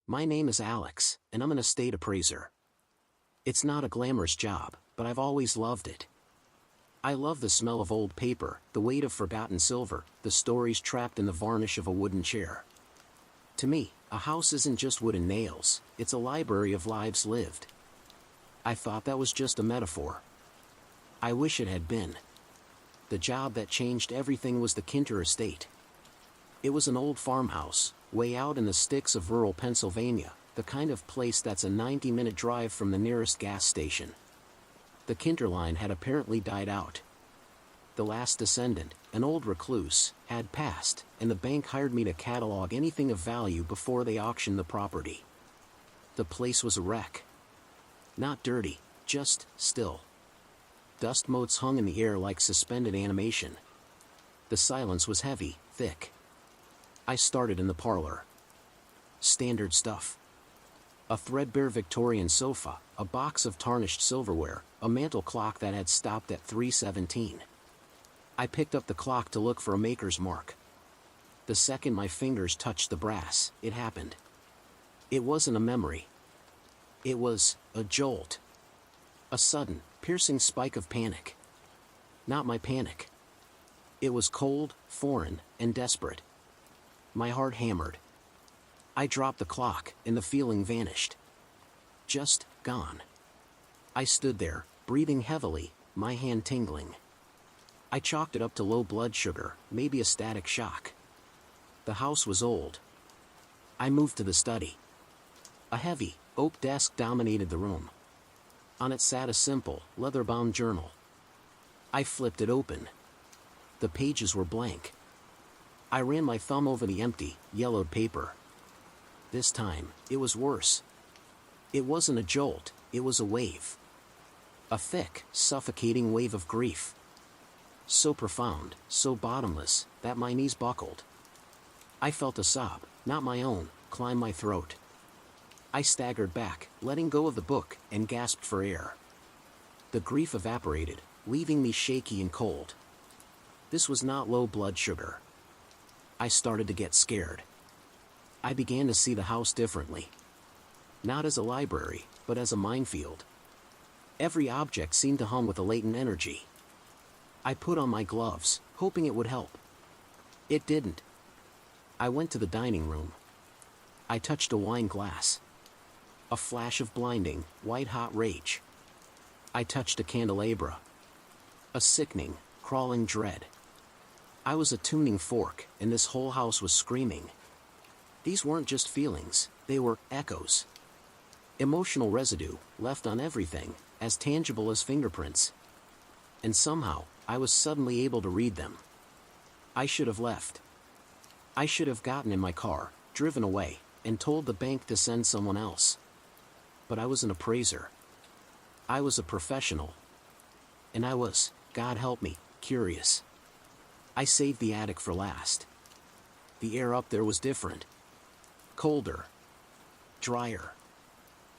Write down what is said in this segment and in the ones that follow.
My name is Alex, and I'm an estate appraiser. It's not a glamorous job, but I've always loved it. I love the smell of old paper, the weight of forgotten silver, the stories trapped in the varnish of a wooden chair. To me, a house isn't just wood and nails, it's a library of lives lived. I thought that was just a metaphor. I wish it had been. The job that changed everything was the Kinter estate. It was an old farmhouse, way out in the sticks of rural Pennsylvania, the kind of place that's a 90-minute drive from the nearest gas station. The Kinter line had apparently died out. The last descendant, an old recluse, had passed, and the bank hired me to catalog anything of value before they auctioned the property. The place was a wreck. Not dirty, just still. Dust motes hung in the air like suspended animation. The silence was heavy, thick. I started in the parlor. Standard stuff. A threadbare Victorian sofa, a box of tarnished silverware, a mantel clock that had stopped at 3:17. I picked up the clock to look for a maker's mark. The second my fingers touched the brass, it happened. It wasn't a memory. It was a jolt. A sudden, piercing spike of panic. Not my panic. It was cold, foreign, and desperate. My heart hammered. I dropped the clock, and the feeling vanished. Just gone. I stood there, breathing heavily, my hand tingling. I chalked it up to low blood sugar, maybe a static shock. The house was old. I moved to the study. A heavy, oak desk dominated the room. On it sat a simple, leather-bound journal. I flipped it open. The pages were blank. I ran my thumb over the empty, yellowed paper. This time, it was worse. It wasn't a jolt, it was a wave. A thick, suffocating wave of grief. So profound, so bottomless, that my knees buckled. I felt a sob, not my own, climb my throat. I staggered back, letting go of the book, and gasped for air. The grief evaporated, leaving me shaky and cold. This was not low blood sugar. I started to get scared. I began to see the house differently. Not as a library, but as a minefield. Every object seemed to hum with a latent energy. I put on my gloves, hoping it would help. It didn't. I went to the dining room. I touched a wine glass. A flash of blinding, white-hot rage. I touched a candelabra. A sickening, crawling dread. I was a tuning fork, and this whole house was screaming. These weren't just feelings, they were echoes. Emotional residue, left on everything, as tangible as fingerprints. And somehow, I was suddenly able to read them. I should have left. I should have gotten in my car, driven away, and told the bank to send someone else. But I was an appraiser. I was a professional. And I was, God help me, curious. I saved the attic for last. The air up there was different. Colder. Drier.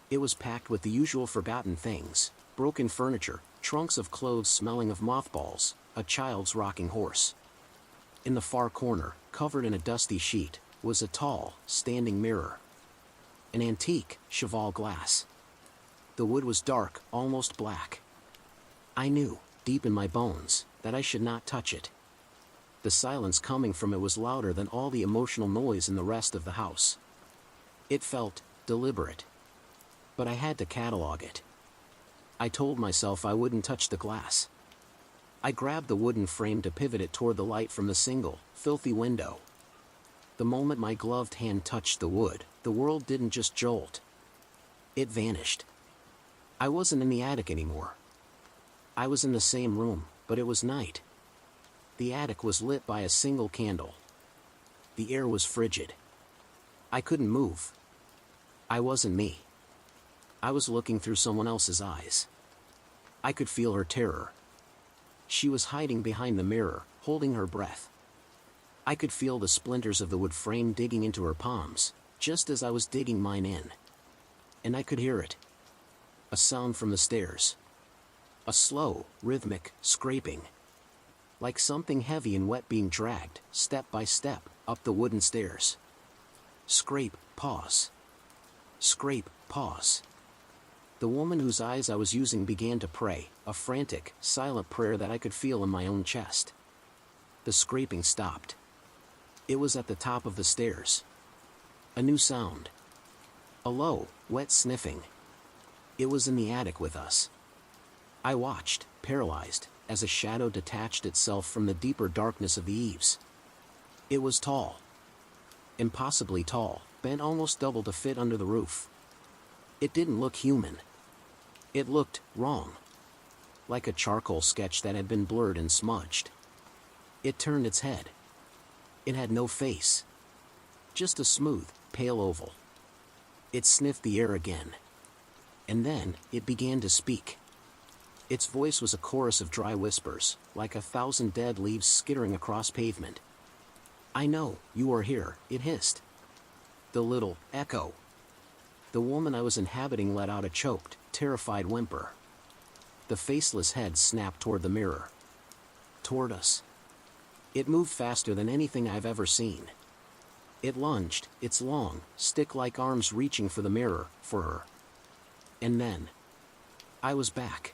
It was packed with the usual forgotten things, broken furniture, trunks of clothes smelling of mothballs, a child's rocking horse. In the far corner, covered in a dusty sheet, was a tall, standing mirror. An antique, Cheval glass. The wood was dark, almost black. I knew, deep in my bones, that I should not touch it. The silence coming from it was louder than all the emotional noise in the rest of the house. It felt deliberate. But I had to catalog it. I told myself I wouldn't touch the glass. I grabbed the wooden frame to pivot it toward the light from the single, filthy window. The moment my gloved hand touched the wood, the world didn't just jolt. It vanished. I wasn't in the attic anymore. I was in the same room, but it was night. The attic was lit by a single candle. The air was frigid. I couldn't move. I wasn't me. I was looking through someone else's eyes. I could feel her terror. She was hiding behind the mirror, holding her breath. I could feel the splinters of the wood frame digging into her palms, just as I was digging mine in. And I could hear it. A sound from the stairs. A slow, rhythmic scraping. Like something heavy and wet being dragged, step by step, up the wooden stairs. Scrape, pause. Scrape, pause. The woman whose eyes I was using began to pray, a frantic, silent prayer that I could feel in my own chest. The scraping stopped. It was at the top of the stairs. A new sound. A low, wet sniffing. It was in the attic with us. I watched, paralyzed, as a shadow detached itself from the deeper darkness of the eaves. It was tall. Impossibly tall, bent almost double to fit under the roof. It didn't look human. It looked wrong. Like a charcoal sketch that had been blurred and smudged. It turned its head. It had no face. Just a smooth, pale oval. It sniffed the air again. And then, it began to speak. Its voice was a chorus of dry whispers, like 1,000 dead leaves skittering across pavement. "I know, you are here," it hissed. The little echo. The woman I was inhabiting let out a choked, terrified whimper. The faceless head snapped toward the mirror. Toward us. It moved faster than anything I've ever seen. It lunged, its long, stick-like arms reaching for the mirror, for her. And then, I was back.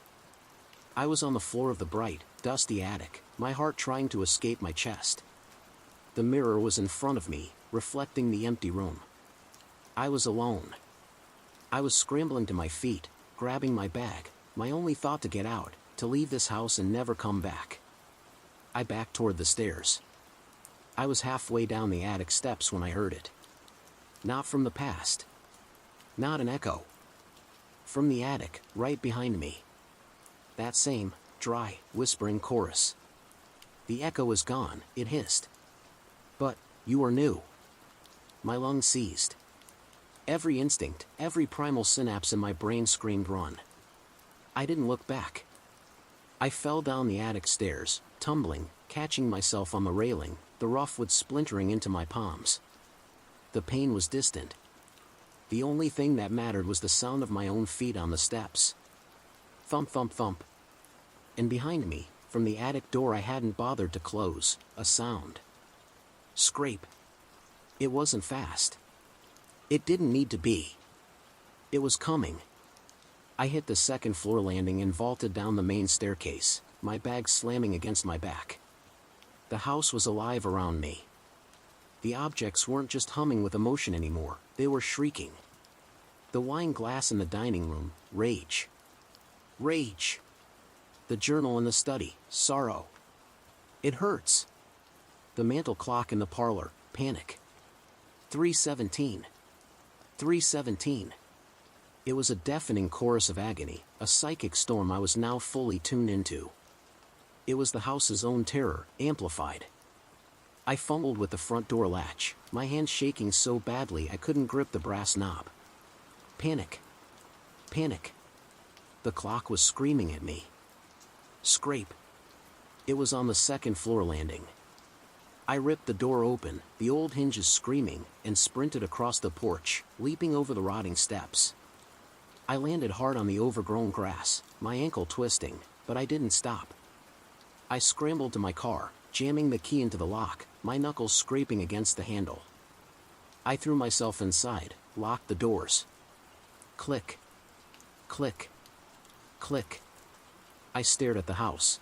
I was on the floor of the bright, dusty attic, my heart trying to escape my chest. The mirror was in front of me, reflecting the empty room. I was alone. I was scrambling to my feet, grabbing my bag, my only thought to get out, to leave this house and never come back. I backed toward the stairs. I was halfway down the attic steps when I heard it. Not from the past. Not an echo. From the attic, right behind me. That same, dry, whispering chorus. "The echo is gone," it hissed. "But, you are new." My lungs seized. Every instinct, every primal synapse in my brain screamed run. I didn't look back. I fell down the attic stairs, tumbling, catching myself on the railing, the rough wood splintering into my palms. The pain was distant. The only thing that mattered was the sound of my own feet on the steps. Thump, thump, thump. And behind me, from the attic door I hadn't bothered to close, a sound. Scrape. It wasn't fast. It didn't need to be. It was coming. I hit the second floor landing and vaulted down the main staircase, my bag slamming against my back. The house was alive around me. The objects weren't just humming with emotion anymore, they were shrieking. The wine glass in the dining room, rage. Rage. The journal in the study, sorrow. It hurts. The mantel clock in the parlor, panic. 3:17. 3:17. It was a deafening chorus of agony, a psychic storm I was now fully tuned into. It was the house's own terror, amplified. I fumbled with the front door latch, my hand shaking so badly I couldn't grip the brass knob. Panic. Panic. The clock was screaming at me. Scrape. It was on the second floor landing. I ripped the door open, the old hinges screaming, and sprinted across the porch, leaping over the rotting steps. I landed hard on the overgrown grass, my ankle twisting, but I didn't stop. I scrambled to my car, jamming the key into the lock, my knuckles scraping against the handle. I threw myself inside, locked the doors. Click. Click. Click. I stared at the house.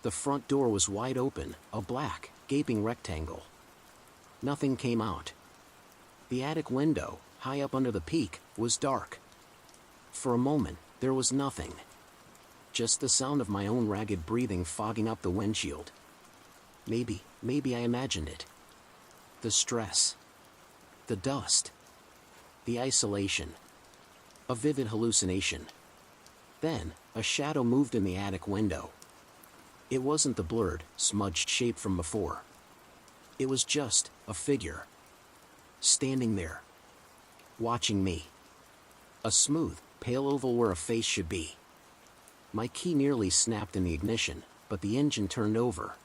The front door was wide open, a black, gaping rectangle. Nothing came out. The attic window, high up under the peak, was dark. For a moment, there was nothing. Just the sound of my own ragged breathing fogging up the windshield. Maybe I imagined it. The stress. The dust. The isolation. A vivid hallucination. Then, a shadow moved in the attic window. It wasn't the blurred, smudged shape from before. It was just a figure. Standing there. Watching me. A smooth, pale oval where a face should be. My key nearly snapped in the ignition, but the engine turned over.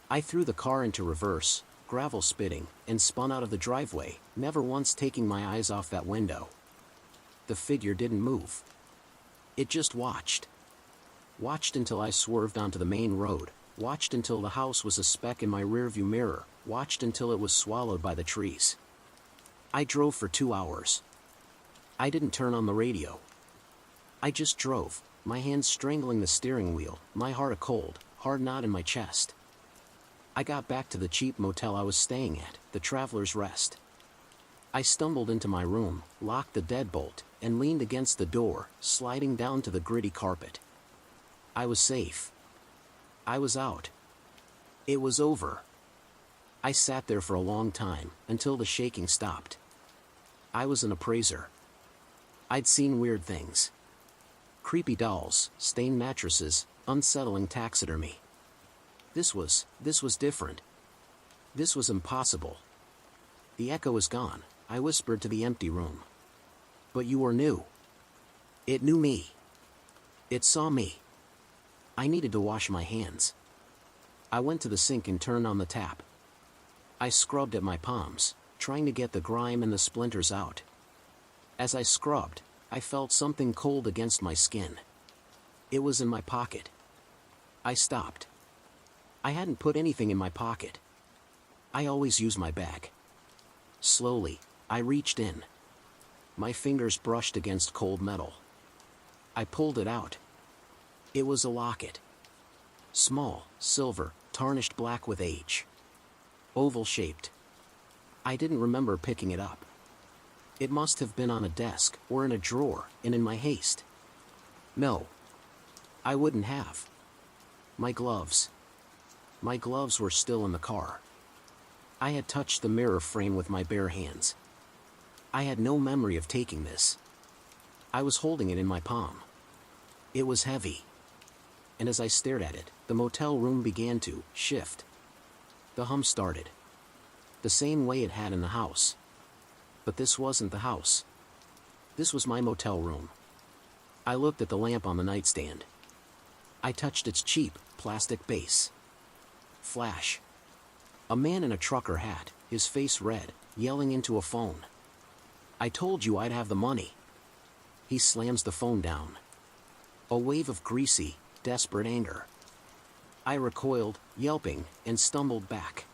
I threw the car into reverse, gravel spitting, and spun out of the driveway, never once taking my eyes off that window. The figure didn't move. It just watched. Watched until I swerved onto the main road, watched until the house was a speck in my rearview mirror, watched until it was swallowed by the trees. I drove for 2 hours. I didn't turn on the radio. I just drove, my hands strangling the steering wheel, my heart a cold, hard knot in my chest. I got back to the cheap motel I was staying at, the Traveler's Rest. I stumbled into my room, locked the deadbolt, and leaned against the door, sliding down to the gritty carpet. I was safe. I was out. It was over. I sat there for a long time, until the shaking stopped. I was an appraiser. I'd seen weird things. Creepy dolls, stained mattresses, unsettling taxidermy. This was different. This was impossible. The echo is gone, I whispered to the empty room. But you were new. It knew me. It saw me. I needed to wash my hands. I went to the sink and turned on the tap. I scrubbed at my palms, trying to get the grime and the splinters out. As I scrubbed, I felt something cold against my skin. It was in my pocket. I stopped. I hadn't put anything in my pocket. I always use my bag. Slowly, I reached in. My fingers brushed against cold metal. I pulled it out. It was a locket. Small, silver, tarnished black with age. Oval-shaped. I didn't remember picking it up. It must have been on a desk, or in a drawer, and in my haste. No. I wouldn't have. My gloves. My gloves were still in the car. I had touched the mirror frame with my bare hands. I had no memory of taking this. I was holding it in my palm. It was heavy. And as I stared at it, the motel room began to shift. The hum started. The same way it had in the house. But this wasn't the house. This was my motel room. I looked at the lamp on the nightstand. I touched its cheap, plastic base. Flash. A man in a trucker hat, his face red, yelling into a phone. I told you I'd have the money. He slams the phone down. A wave of greasy, desperate anger. I recoiled, yelping, and stumbled back.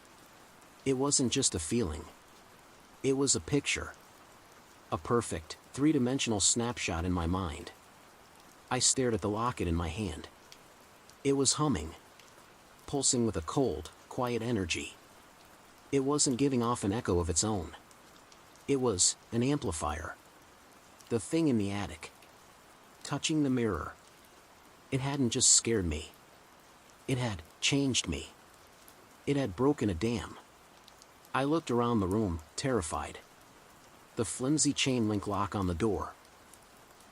It wasn't just a feeling. It was a picture. A perfect, three-dimensional snapshot in my mind. I stared at the locket in my hand. It was humming. Pulsing with a cold, quiet energy. It wasn't giving off an echo of its own. It was an amplifier. The thing in the attic. Touching the mirror. It hadn't just scared me. It had changed me. It had broken a dam. I looked around the room, terrified. The flimsy chain link lock on the door.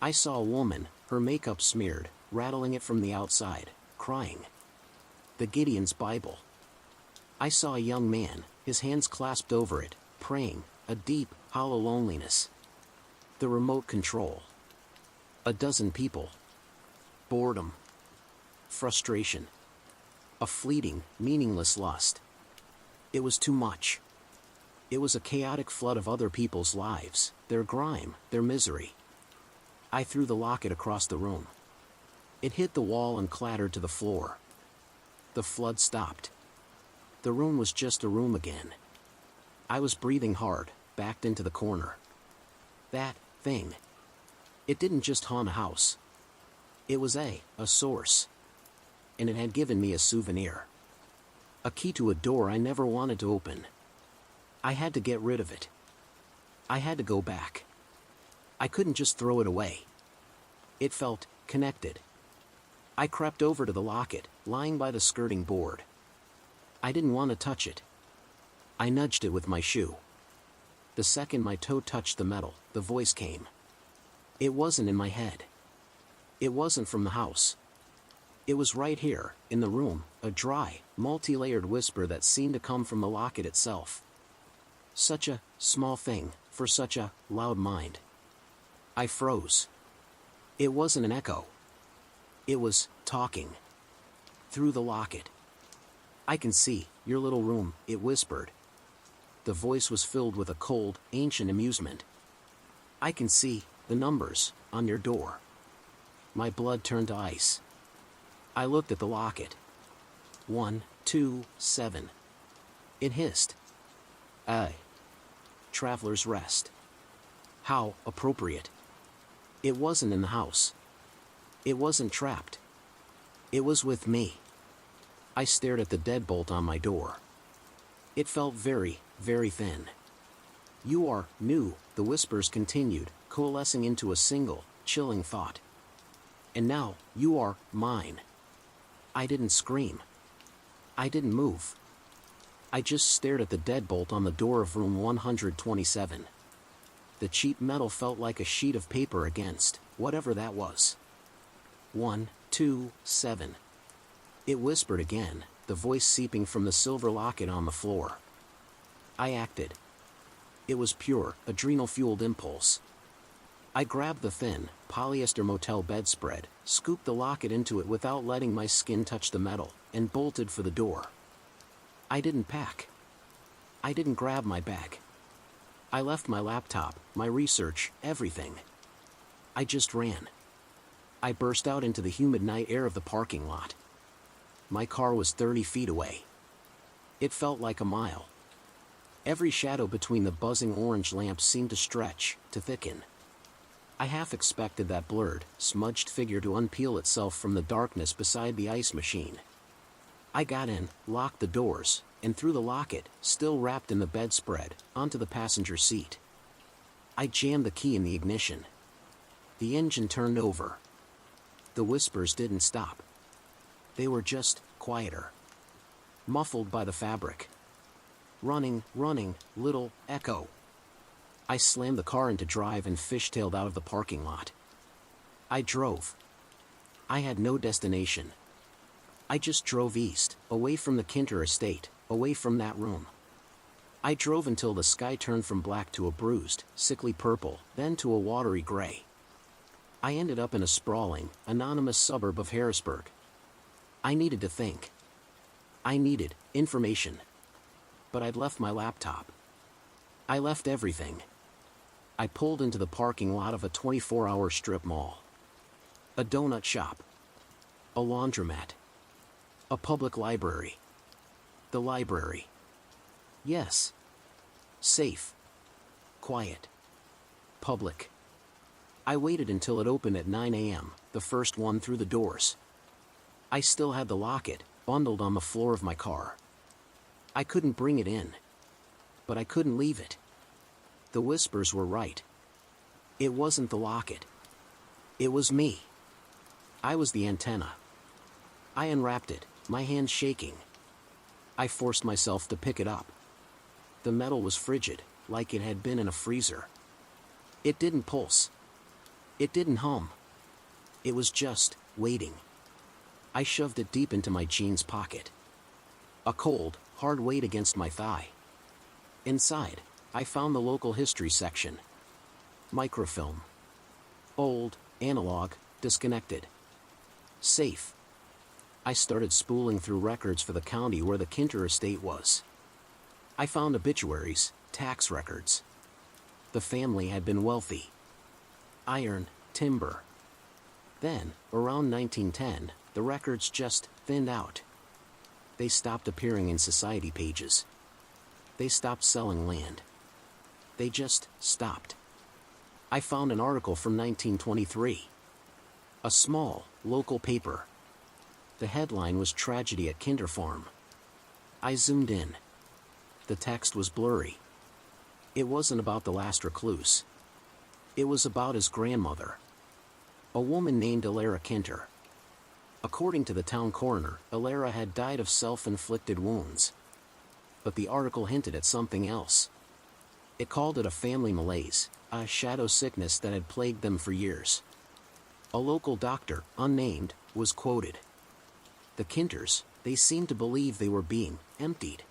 I saw a woman, her makeup smeared, rattling it from the outside, crying. The Gideon's Bible. I saw a young man, his hands clasped over it, praying, a deep, hollow loneliness. The remote control. A dozen people. Boredom. Frustration. A fleeting, meaningless lust. It was too much. It was a chaotic flood of other people's lives, their grime, their misery. I threw the locket across the room. It hit the wall and clattered to the floor. The flood stopped. The room was just a room again. I was breathing hard, backed into the corner. That thing. It didn't just haunt a house. It was a source. And it had given me a souvenir. A key to a door I never wanted to open. I had to get rid of it. I had to go back. I couldn't just throw it away. It felt connected. I crept over to the locket, lying by the skirting board. I didn't want to touch it. I nudged it with my shoe. The second my toe touched the metal, the voice came. It wasn't in my head. It wasn't from the house. It was right here, in the room, a dry, multi-layered whisper that seemed to come from the locket itself. Such a small thing, for such a loud mind. I froze. It wasn't an echo. It was talking. Through the locket. I can see your little room, it whispered. The voice was filled with a cold, ancient amusement. I can see the numbers on your door. My blood turned to ice. I looked at the locket. 1, 2, 7. It hissed. Traveler's Rest. How appropriate. It wasn't in the house. It wasn't trapped. It was with me. I stared at the deadbolt on my door. It felt very, very thin. You are new, the whispers continued, coalescing into a single, chilling thought. And now, you are mine. I didn't scream. I didn't move. I just stared at the deadbolt on the door of room 127. The cheap metal felt like a sheet of paper against whatever that was. 127. It whispered again, the voice seeping from the silver locket on the floor. I acted. It was pure, adrenal-fueled impulse. I grabbed the thin, polyester motel bedspread, scooped the locket into it without letting my skin touch the metal, and bolted for the door. I didn't pack. I didn't grab my bag. I left my laptop, my research, everything. I just ran. I burst out into the humid night air of the parking lot. My car was 30 feet away. It felt like a mile. Every shadow between the buzzing orange lamps seemed to stretch, to thicken. I half expected that blurred, smudged figure to unpeel itself from the darkness beside the ice machine. I got in, locked the doors, and threw the locket, still wrapped in the bedspread, onto the passenger seat. I jammed the key in the ignition. The engine turned over. The whispers didn't stop. They were just quieter. Muffled by the fabric. Running, little echo. I slammed the car into drive and fishtailed out of the parking lot. I drove. I had no destination. I just drove east, away from the Kinter estate, away from that room. I drove until the sky turned from black to a bruised, sickly purple, then to a watery gray. I ended up in a sprawling, anonymous suburb of Harrisburg. I needed to think. I needed information. But I'd left my laptop. I left everything. I pulled into the parking lot of a 24-hour strip mall. A donut shop. A laundromat. A public library. The library. Yes. Safe. Quiet. Public. I waited until it opened at 9 a.m., the first one through the doors. I still had the locket, bundled on the floor of my car. I couldn't bring it in. But I couldn't leave it. The whispers were right. It wasn't the locket. It was me. I was the antenna. I unwrapped it, my hands shaking. I forced myself to pick it up. The metal was frigid, like it had been in a freezer. It didn't pulse. It didn't hum. It was just waiting. I shoved it deep into my jeans pocket. A cold, hard weight against my thigh. Inside, I found the local history section. Microfilm. Old, analog, disconnected. Safe. I started spooling through records for the county where the Kinter estate was. I found obituaries, tax records. The family had been wealthy. Iron, timber. Then, around 1910, the records just thinned out. They stopped appearing in society pages. They stopped selling land. They just stopped. I found an article from 1923. A small, local paper. The headline was Tragedy at Kinter Farm. I zoomed in. The text was blurry. It wasn't about the last recluse. It was about his grandmother. A woman named Elara Kinter. According to the town coroner, Elara had died of self-inflicted wounds. But the article hinted at something else. It called it a family malaise, a shadow sickness that had plagued them for years. A local doctor, unnamed, was quoted. The Kinters, they seemed to believe they were being emptied.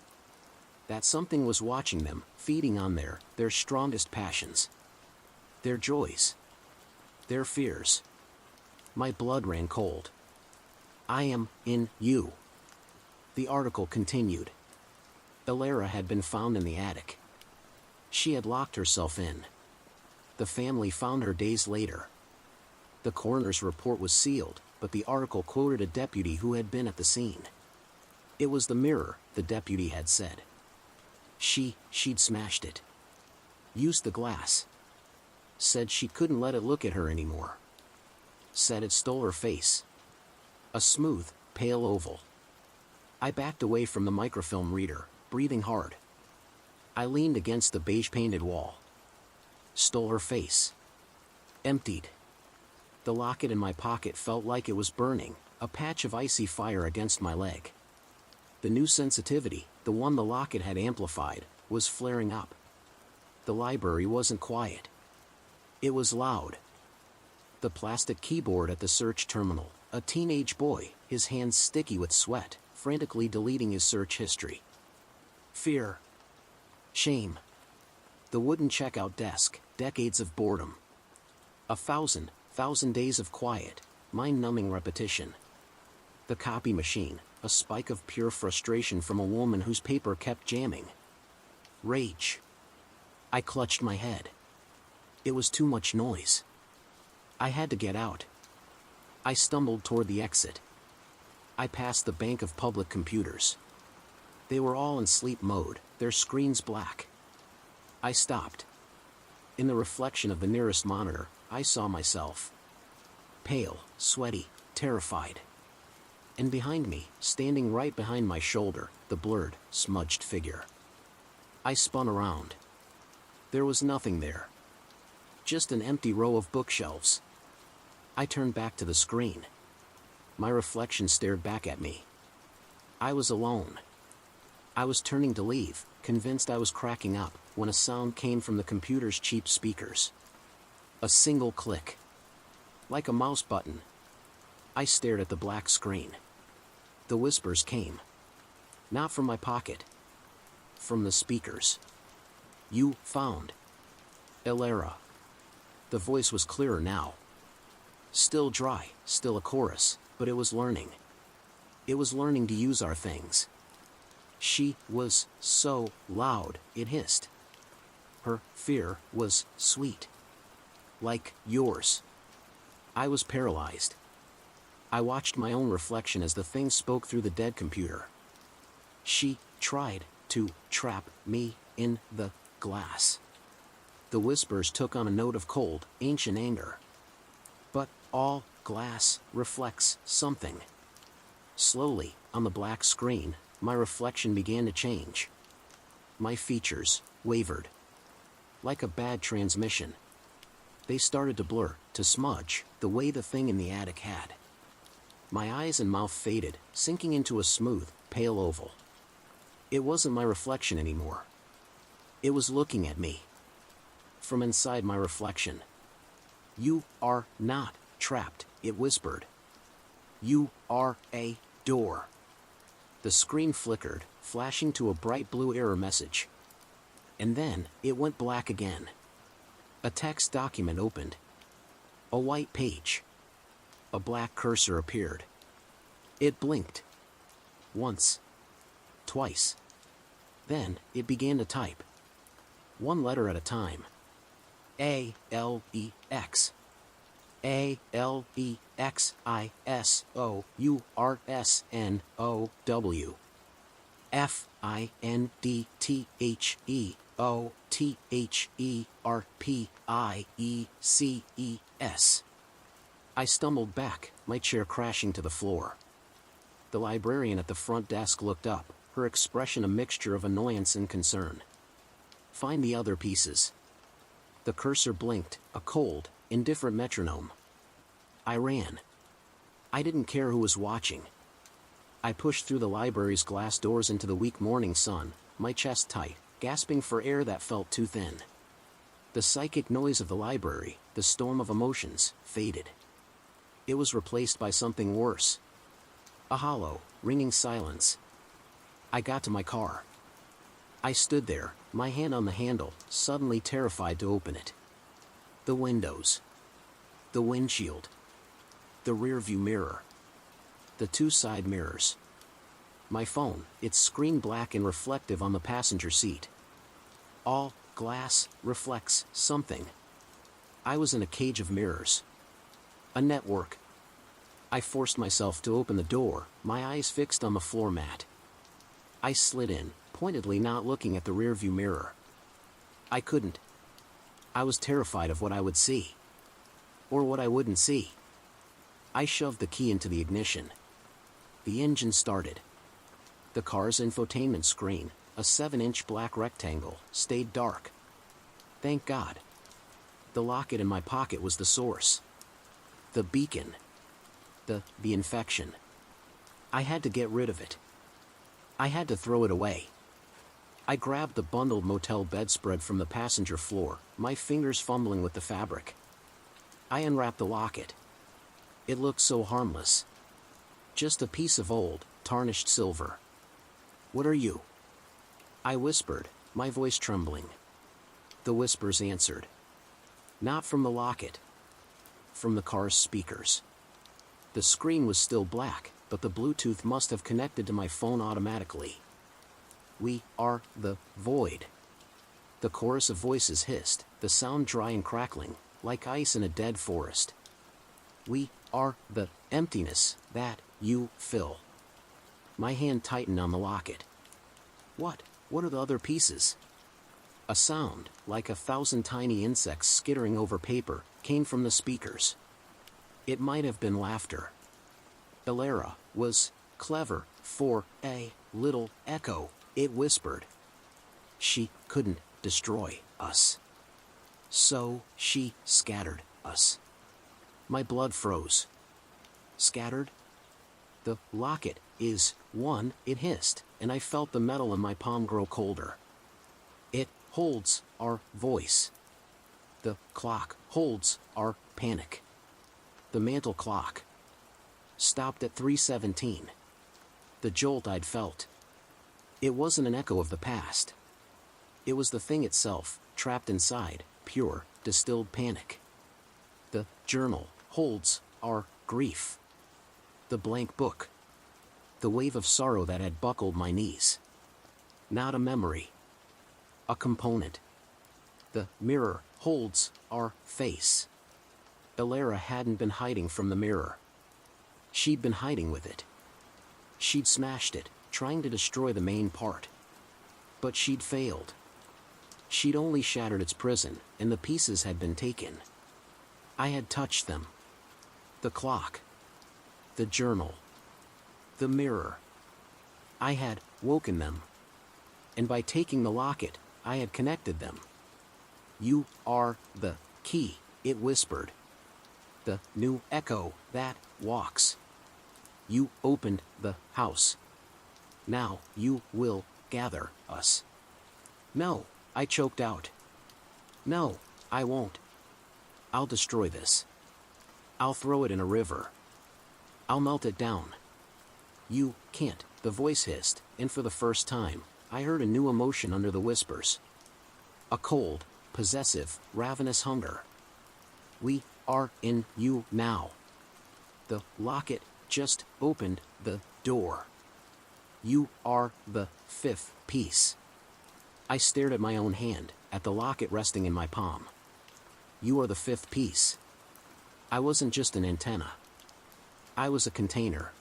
That something was watching them, feeding on their strongest passions. Their joys. Their fears. My blood ran cold. I am in you. The article continued. Elara had been found in the attic. She had locked herself in. The family found her days later. The coroner's report was sealed, but the article quoted a deputy who had been at the scene. It was the mirror, the deputy had said. She'd smashed it. Used the glass. Said she couldn't let it look at her anymore. Said it stole her face. A smooth, pale oval. I backed away from the microfilm reader, breathing hard. I leaned against the beige-painted wall. Stole her face. Emptied. The locket in my pocket felt like it was burning, a patch of icy fire against my leg. The new sensitivity, the one the locket had amplified, was flaring up. The library wasn't quiet. It was loud. The plastic keyboard at the search terminal, a teenage boy, his hands sticky with sweat, frantically deleting his search history. Fear. Shame. The wooden checkout desk, decades of boredom. 1,000 days of quiet, mind-numbing repetition. The copy machine, a spike of pure frustration from a woman whose paper kept jamming. Rage. I clutched my head. It was too much noise. I had to get out. I stumbled toward the exit. I passed the bank of public computers. They were all in sleep mode, their screens black. I stopped. In the reflection of the nearest monitor, I saw myself. Pale, sweaty, terrified. And behind me, standing right behind my shoulder, the blurred, smudged figure. I spun around. There was nothing there. Just an empty row of bookshelves. I turned back to the screen. My reflection stared back at me. I was alone. I was turning to leave, convinced I was cracking up, when a sound came from the computer's cheap speakers. A single click. Like a mouse button. I stared at the black screen. The whispers came. Not from my pocket. From the speakers. You found Elara. The voice was clearer now. Still dry, still a chorus, but it was learning. It was learning to use our things. She was so loud, it hissed. Her fear was sweet. Like yours. I was paralyzed. I watched my own reflection as the thing spoke through the dead computer. She tried to trap me in the glass. The whispers took on a note of cold, ancient anger. But all glass reflects something. Slowly, on the black screen, my reflection began to change. My features wavered. Like a bad transmission. They started to blur, to smudge, the way the thing in the attic had. My eyes and mouth faded, sinking into a smooth, pale oval. It wasn't my reflection anymore. It was looking at me. From inside my reflection. You are not trapped, it whispered. You are a door. The screen flickered, flashing to a bright blue error message. And then, it went black again. A text document opened. A white page. A black cursor appeared. It blinked. Once. Twice. Then, it began to type. One letter at a time. A-L-E-X. A-L-E-X-I-S-O-U-R-S-N-O-W. F-I-N-D-T-H-E-O-T-H-E-R-P-I-E-C-E-S. I stumbled back, my chair crashing to the floor. The librarian at the front desk looked up, her expression a mixture of annoyance and concern. Find the other pieces. The cursor blinked, a cold, indifferent metronome. I ran. I didn't care who was watching. I pushed through the library's glass doors into the weak morning sun, my chest tight, gasping for air that felt too thin. The psychic noise of the library, the storm of emotions, faded. It was replaced by something worse. A hollow, ringing silence. I got to my car. I stood there, my hand on the handle, suddenly terrified to open it. The windows. The windshield. The rearview mirror. The two side mirrors. My phone, its screen black and reflective on the passenger seat. All glass reflects something. I was in a cage of mirrors. A network. I forced myself to open the door, my eyes fixed on the floor mat. I slid in, pointedly not looking at the rearview mirror. I couldn't. I was terrified of what I would see. Or what I wouldn't see. I shoved the key into the ignition. The engine started. The car's infotainment screen, a 7-inch black rectangle, stayed dark. Thank God. The locket in my pocket was the source. The beacon. The infection. I had to get rid of it. I had to throw it away. I grabbed the bundled motel bedspread from the passenger floor, my fingers fumbling with the fabric. I unwrapped the locket. It looked so harmless. Just a piece of old, tarnished silver. "What are you?" I whispered, my voice trembling. The whispers answered. Not from the locket. From the car's speakers. The screen was still black, but the Bluetooth must have connected to my phone automatically. "We are the void." The chorus of voices hissed, the sound dry and crackling, like ice in a dead forest. "We are the emptiness that you fill." My hand tightened on the locket. What are the other pieces? A sound, like 1,000 tiny insects skittering over paper, came from the speakers. It might have been laughter. Elara was clever for a little echo, it whispered. She couldn't destroy us. So she scattered us. My blood froze. Scattered? "The locket is one," it hissed, and I felt the metal in my palm grow colder. "It holds our voice. The clock holds our panic." The mantel clock stopped at 3:17. The jolt I'd felt. It wasn't an echo of the past. It was the thing itself, trapped inside, pure, distilled panic. The journal holds our grief. The blank book. The wave of sorrow that had buckled my knees. Not a memory. A component. The mirror holds our face. Elara hadn't been hiding from the mirror. She'd been hiding with it. She'd smashed it, trying to destroy the main part. But she'd failed. She'd only shattered its prison, and the pieces had been taken. I had touched them. The clock. The journal. The mirror. I had woken them. And by taking the locket, I had connected them. "You are the key," it whispered. "The new echo that walks. You opened the house. Now you will gather us." "No," I choked out. "No, I won't. I'll destroy this. I'll throw it in a river. I'll melt it down." "You can't," the voice hissed, and for the first time, I heard a new emotion under the whispers. A cold, possessive, ravenous hunger. "We are in you now. The locket just opened the door. You are the fifth piece." I stared at my own hand, at the locket resting in my palm. "You are the fifth piece." I wasn't just an antenna. I was a container.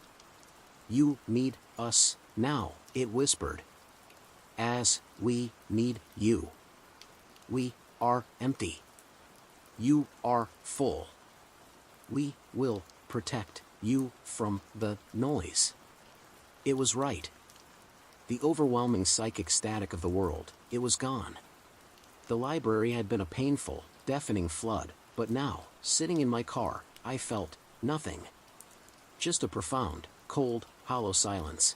"You need us now," it whispered. "As we need you. We are empty. You are full. We will protect you from the noise." It was right. The overwhelming psychic static of the world, it was gone. The library had been a painful, deafening flood, but now, sitting in my car, I felt nothing. Just a profound, cold, hollow silence.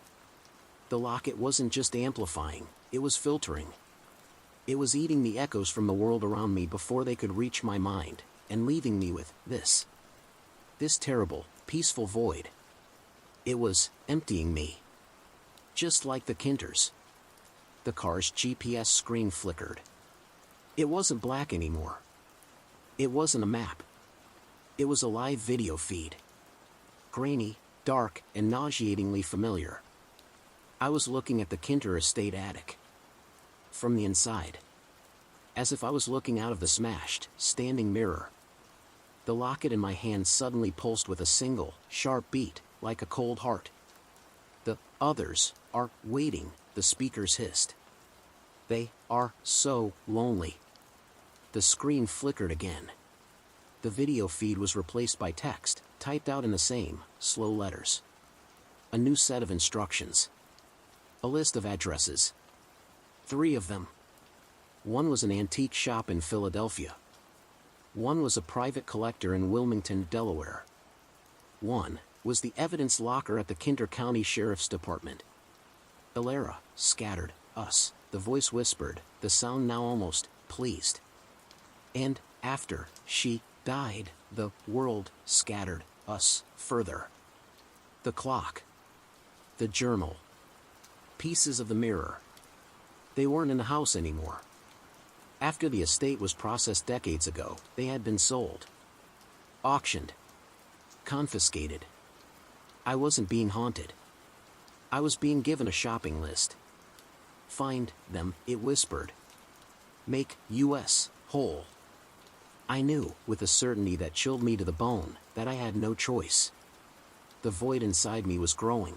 The locket wasn't just amplifying, it was filtering. It was eating the echoes from the world around me before they could reach my mind, and leaving me with this. This terrible, peaceful void. It was emptying me. Just like the Kinters. The car's GPS screen flickered. It wasn't black anymore. It wasn't a map. It was a live video feed. Grainy, dark, and nauseatingly familiar. I was looking at the Kinter estate attic. From the inside. As if I was looking out of the smashed, standing mirror. The locket in my hand suddenly pulsed with a single, sharp beat, like a cold heart. "The others are waiting," the speakers hissed. "They are so lonely. The screen flickered again. The video feed was replaced by text, typed out in the same, slow letters. A new set of instructions. A list of addresses. 3 of them. One was an antique shop in Philadelphia. One was a private collector in Wilmington, Delaware. One was the evidence locker at the Kinter County Sheriff's Department. Elara, scattered, us, the voice whispered, the sound now almost pleased. And, after she died, the world scattered us further. The clock. The journal. Pieces of the mirror. They weren't in the house anymore. After the estate was processed decades ago, they had been sold. Auctioned. Confiscated. I wasn't being haunted. I was being given a shopping list. Find them, it whispered. Make US whole. I knew, with a certainty that chilled me to the bone, that I had no choice. The void inside me was growing.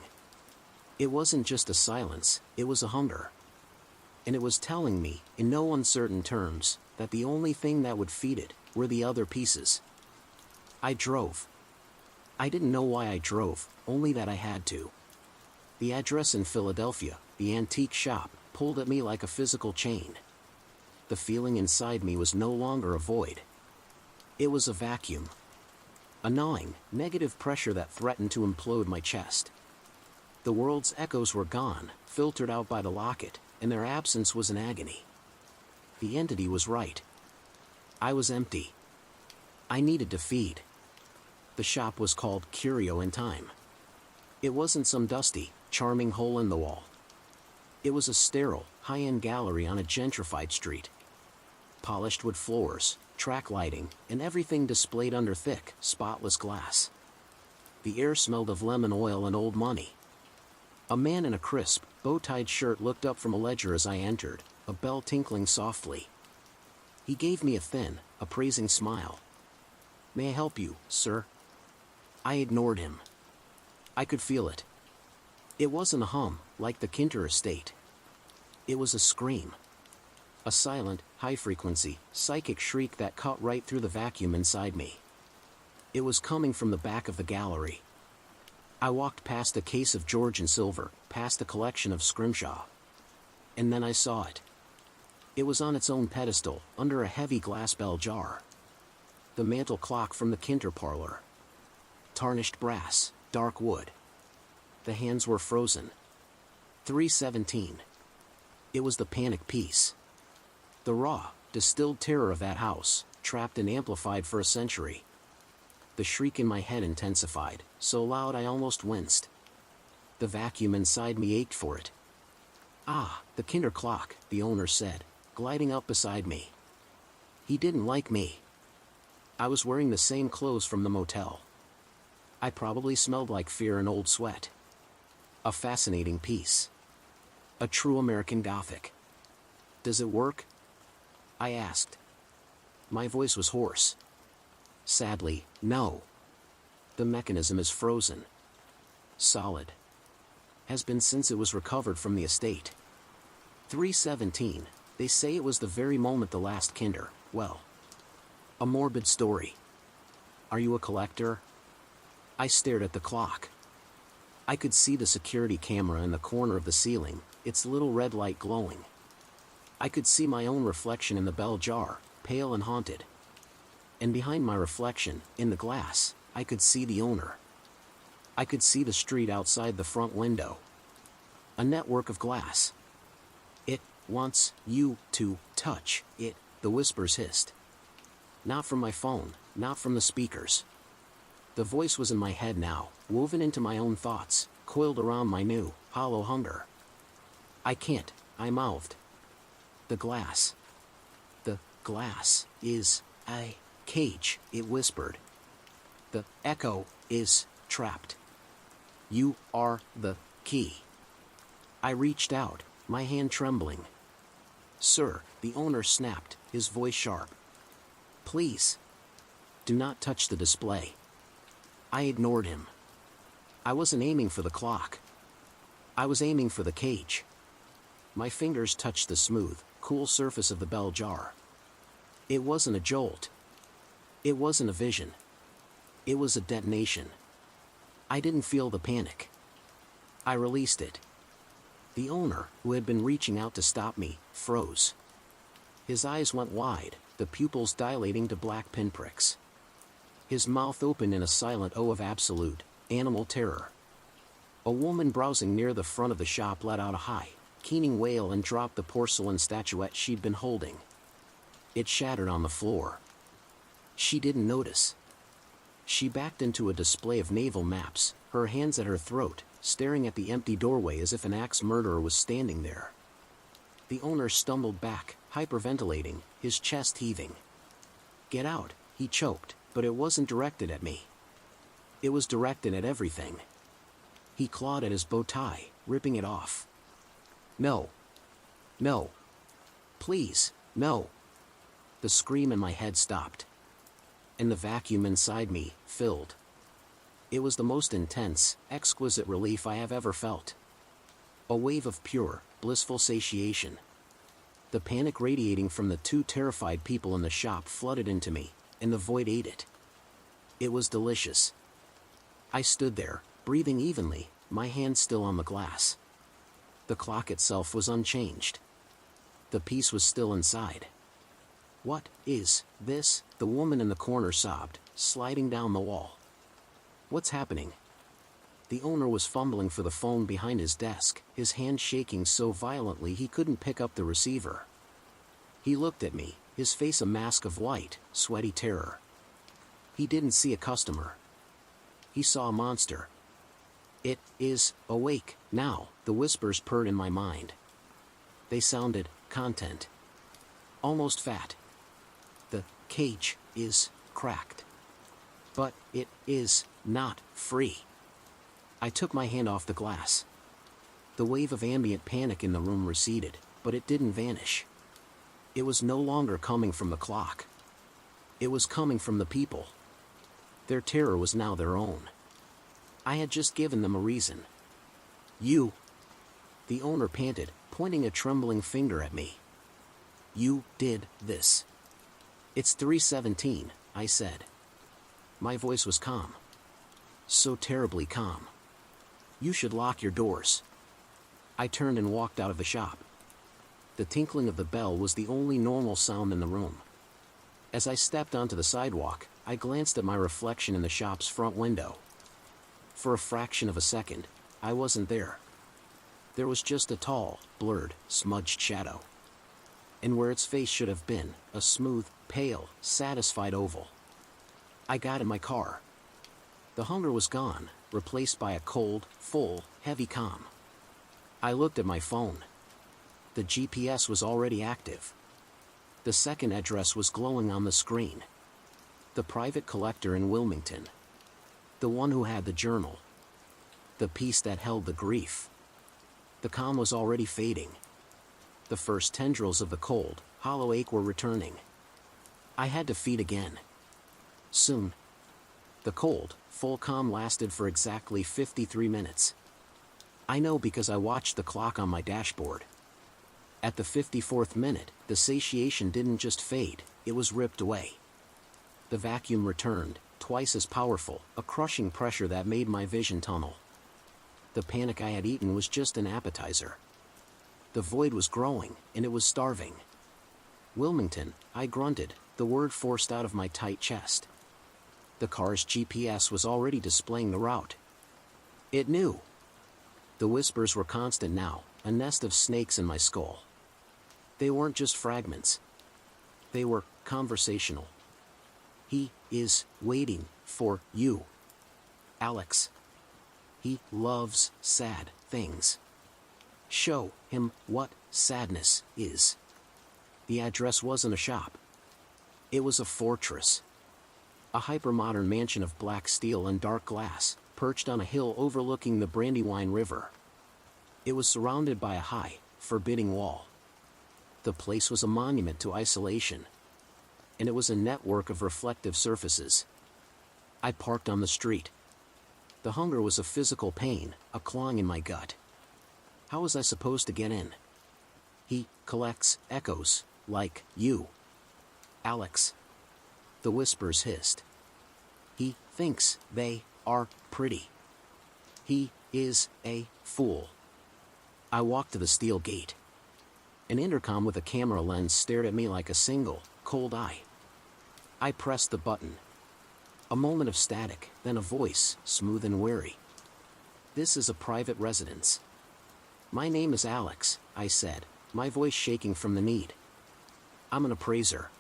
It wasn't just a silence, it was a hunger. And it was telling me, in no uncertain terms, that the only thing that would feed it were the other pieces. I drove. I didn't know why I drove, only that I had to. The address in Philadelphia, the antique shop, pulled at me like a physical chain. The feeling inside me was no longer a void. It was a vacuum. A gnawing, negative pressure that threatened to implode my chest. The world's echoes were gone, filtered out by the locket, and their absence was an agony. The entity was right. I was empty. I needed to feed. The shop was called Curio in Time. It wasn't some dusty, charming hole in the wall. It was a sterile, high-end gallery on a gentrified street. Polished wood floors, track lighting, and everything displayed under thick, spotless glass. The air smelled of lemon oil and old money. A man in a crisp, bow-tied shirt looked up from a ledger as I entered, a bell tinkling softly. He gave me a thin, appraising smile. "May I help you, sir?" I ignored him. I could feel it. It wasn't a hum, like the Kinter estate. It was a scream. A silent, high-frequency, psychic shriek that cut right through the vacuum inside me. It was coming from the back of the gallery. I walked past a case of Georgian silver, past a collection of scrimshaw. And then I saw it. It was on its own pedestal, under a heavy glass bell jar. The mantel clock from the Kinter parlor. Tarnished brass, dark wood. The hands were frozen. 317. It was the panic piece. The raw, distilled terror of that house, trapped and amplified for a century. The shriek in my head intensified, so loud I almost winced. The vacuum inside me ached for it. "Ah, the Kinter clock," the owner said, gliding up beside me. He didn't like me. I was wearing the same clothes from the motel. I probably smelled like fear and old sweat. A fascinating piece. A true American Gothic. "Does it work?" I asked. My voice was hoarse. "Sadly, no. The mechanism is frozen. Solid. Has been since it was recovered from the estate." 317. They say it was the very moment the last Kinter, well. A morbid story. "Are you a collector?" I stared at the clock. I could see the security camera in the corner of the ceiling, its little red light glowing. I could see my own reflection in the bell jar, pale and haunted. And behind my reflection, in the glass, I could see the owner. I could see the street outside the front window. A network of glass. "It wants you to touch it," the whispers hissed. Not from my phone, not from the speakers. The voice was in my head now, woven into my own thoughts, coiled around my new, hollow hunger. "I can't," I mouthed. "The glass. The glass is a cage," it whispered. "The echo is trapped. You are the key." I reached out, my hand trembling. "Sir," the owner snapped, his voice sharp. "Please. Do not touch the display." I ignored him. I wasn't aiming for the clock. I was aiming for the cage. My fingers touched the smooth, cool surface of the bell jar. It wasn't a jolt. It wasn't a vision. It was a detonation. I didn't feel the panic. I released it. The owner, who had been reaching out to stop me, froze. His eyes went wide, the pupils dilating to black pinpricks. His mouth opened in a silent O of absolute, animal terror. A woman browsing near the front of the shop let out a high, keening wail and dropped the porcelain statuette she'd been holding. It shattered on the floor. She didn't notice. She backed into a display of naval maps, her hands at her throat, staring at the empty doorway as if an axe murderer was standing there. The owner stumbled back, hyperventilating, his chest heaving. "Get out," he choked, but it wasn't directed at me. It was directed at everything. He clawed at his bow tie, ripping it off. "No. No. Please, no." The scream in my head stopped. And the vacuum inside me filled. It was the most intense, exquisite relief I have ever felt. A wave of pure, blissful satiation. The panic radiating from the two terrified people in the shop flooded into me, and the void ate it. It was delicious. I stood there, breathing evenly, my hand still on the glass. The clock itself was unchanged. The piece was still inside. "What is this?" the woman in the corner sobbed, sliding down the wall. "What's happening?" The owner was fumbling for the phone behind his desk, his hand shaking so violently he couldn't pick up the receiver. He looked at me, his face a mask of white, sweaty terror. He didn't see a customer. He saw a monster. "It is awake now," the whispers purred in my mind. They sounded content. Almost fat. "The cage is cracked. But it is not free." I took my hand off the glass. The wave of ambient panic in the room receded, but it didn't vanish. It was no longer coming from the clock. It was coming from the people. Their terror was now their own. I had just given them a reason. "You," the owner panted, pointing a trembling finger at me. "You did this." "It's 3:17, I said. My voice was calm. So terribly calm. "You should lock your doors." I turned and walked out of the shop. The tinkling of the bell was the only normal sound in the room. As I stepped onto the sidewalk, I glanced at my reflection in the shop's front window. For a fraction of a second, I wasn't there. There was just a tall, blurred, smudged shadow. And where its face should have been, a smooth, pale, satisfied oval. I got in my car. The hunger was gone, replaced by a cold, full, heavy calm. I looked at my phone. The GPS was already active. The second address was glowing on the screen. The private collector in Wilmington. The one who had the journal. The piece that held the grief. The calm was already fading. The first tendrils of the cold, hollow ache were returning. I had to feed again. Soon. The cold, full calm lasted for exactly 53 minutes. I know because I watched the clock on my dashboard. At the 54th minute, the satiation didn't just fade, it was ripped away. The vacuum returned, twice as powerful, a crushing pressure that made my vision tunnel. The panic I had eaten was just an appetizer. The void was growing, and it was starving. "Wilmington," I grunted, the word forced out of my tight chest. The car's GPS was already displaying the route. It knew. The whispers were constant now, a nest of snakes in my skull. They weren't just fragments. They were conversational. "He is waiting for you, Alex. He loves sad things. Show him what sadness is." The address wasn't a shop. It was a fortress. A hypermodern mansion of black steel and dark glass, perched on a hill overlooking the Brandywine River. It was surrounded by a high, forbidding wall. The place was a monument to isolation. And it was a network of reflective surfaces. I parked on the street. The hunger was a physical pain, a clawing in my gut. How was I supposed to get in? "He collects echoes, like you, Alex. The whispers hissed. He thinks they are pretty. He is a fool. I walked to the steel gate. An intercom with a camera lens stared at me like a single, cold eye. I pressed the button. A moment of static, then a voice, smooth and wary. This is a private residence. My name is Alex, I said, my voice shaking from the need. I'm an appraiser.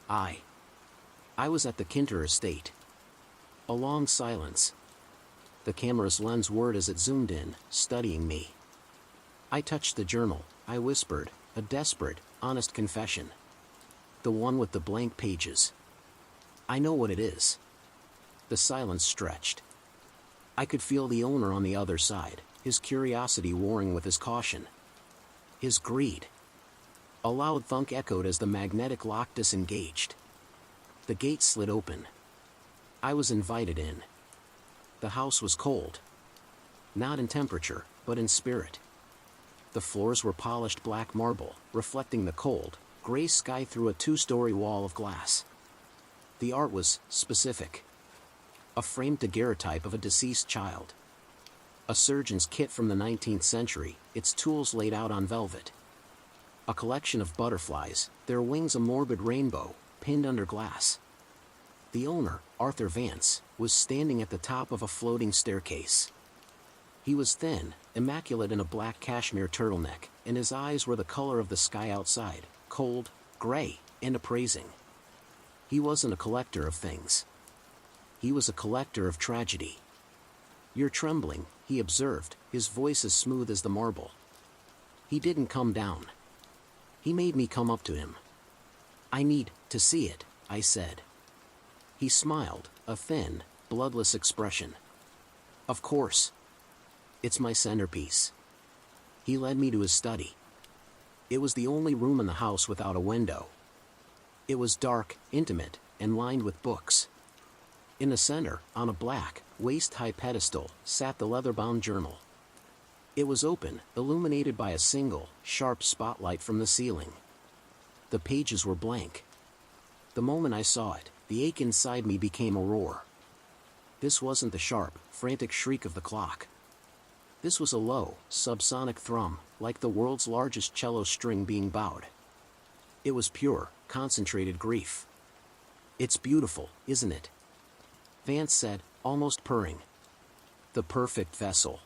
I was at the Kinter estate. A long silence. The camera's lens whirred as it zoomed in, studying me. I touched the journal. I whispered, a desperate, honest confession. The one with the blank pages. I know what it is. The silence stretched. I could feel the owner on the other side, his curiosity warring with his caution. His greed. A loud thunk echoed as the magnetic lock disengaged. The gate slid open. I was invited in. The house was cold. Not in temperature, but in spirit. The floors were polished black marble, reflecting the cold, gray sky through a 2-story wall of glass. The art was specific. A framed daguerreotype of a deceased child. A surgeon's kit from the 19th century, its tools laid out on velvet. A collection of butterflies, their wings a morbid rainbow, pinned under glass. The owner, Arthur Vance, was standing at the top of a floating staircase. He was thin, immaculate in a black cashmere turtleneck, and his eyes were the color of the sky outside, cold, gray, and appraising. He wasn't a collector of things. He was a collector of tragedy. You're trembling, he observed, his voice as smooth as the marble. He didn't come down. He made me come up to him. I need to see it, I said. He smiled, a thin, bloodless expression. Of course. It's my centerpiece. He led me to his study. It was the only room in the house without a window. It was dark, intimate, and lined with books. In the center, on a black, waist-high pedestal, sat the leather-bound journal. It was open, illuminated by a single, sharp spotlight from the ceiling. The pages were blank. The moment I saw it, the ache inside me became a roar. This wasn't the sharp, frantic shriek of the clock. This was a low, subsonic thrum, like the world's largest cello string being bowed. It was pure, concentrated grief. It's beautiful, isn't it? Vance said, almost purring. The perfect vessel.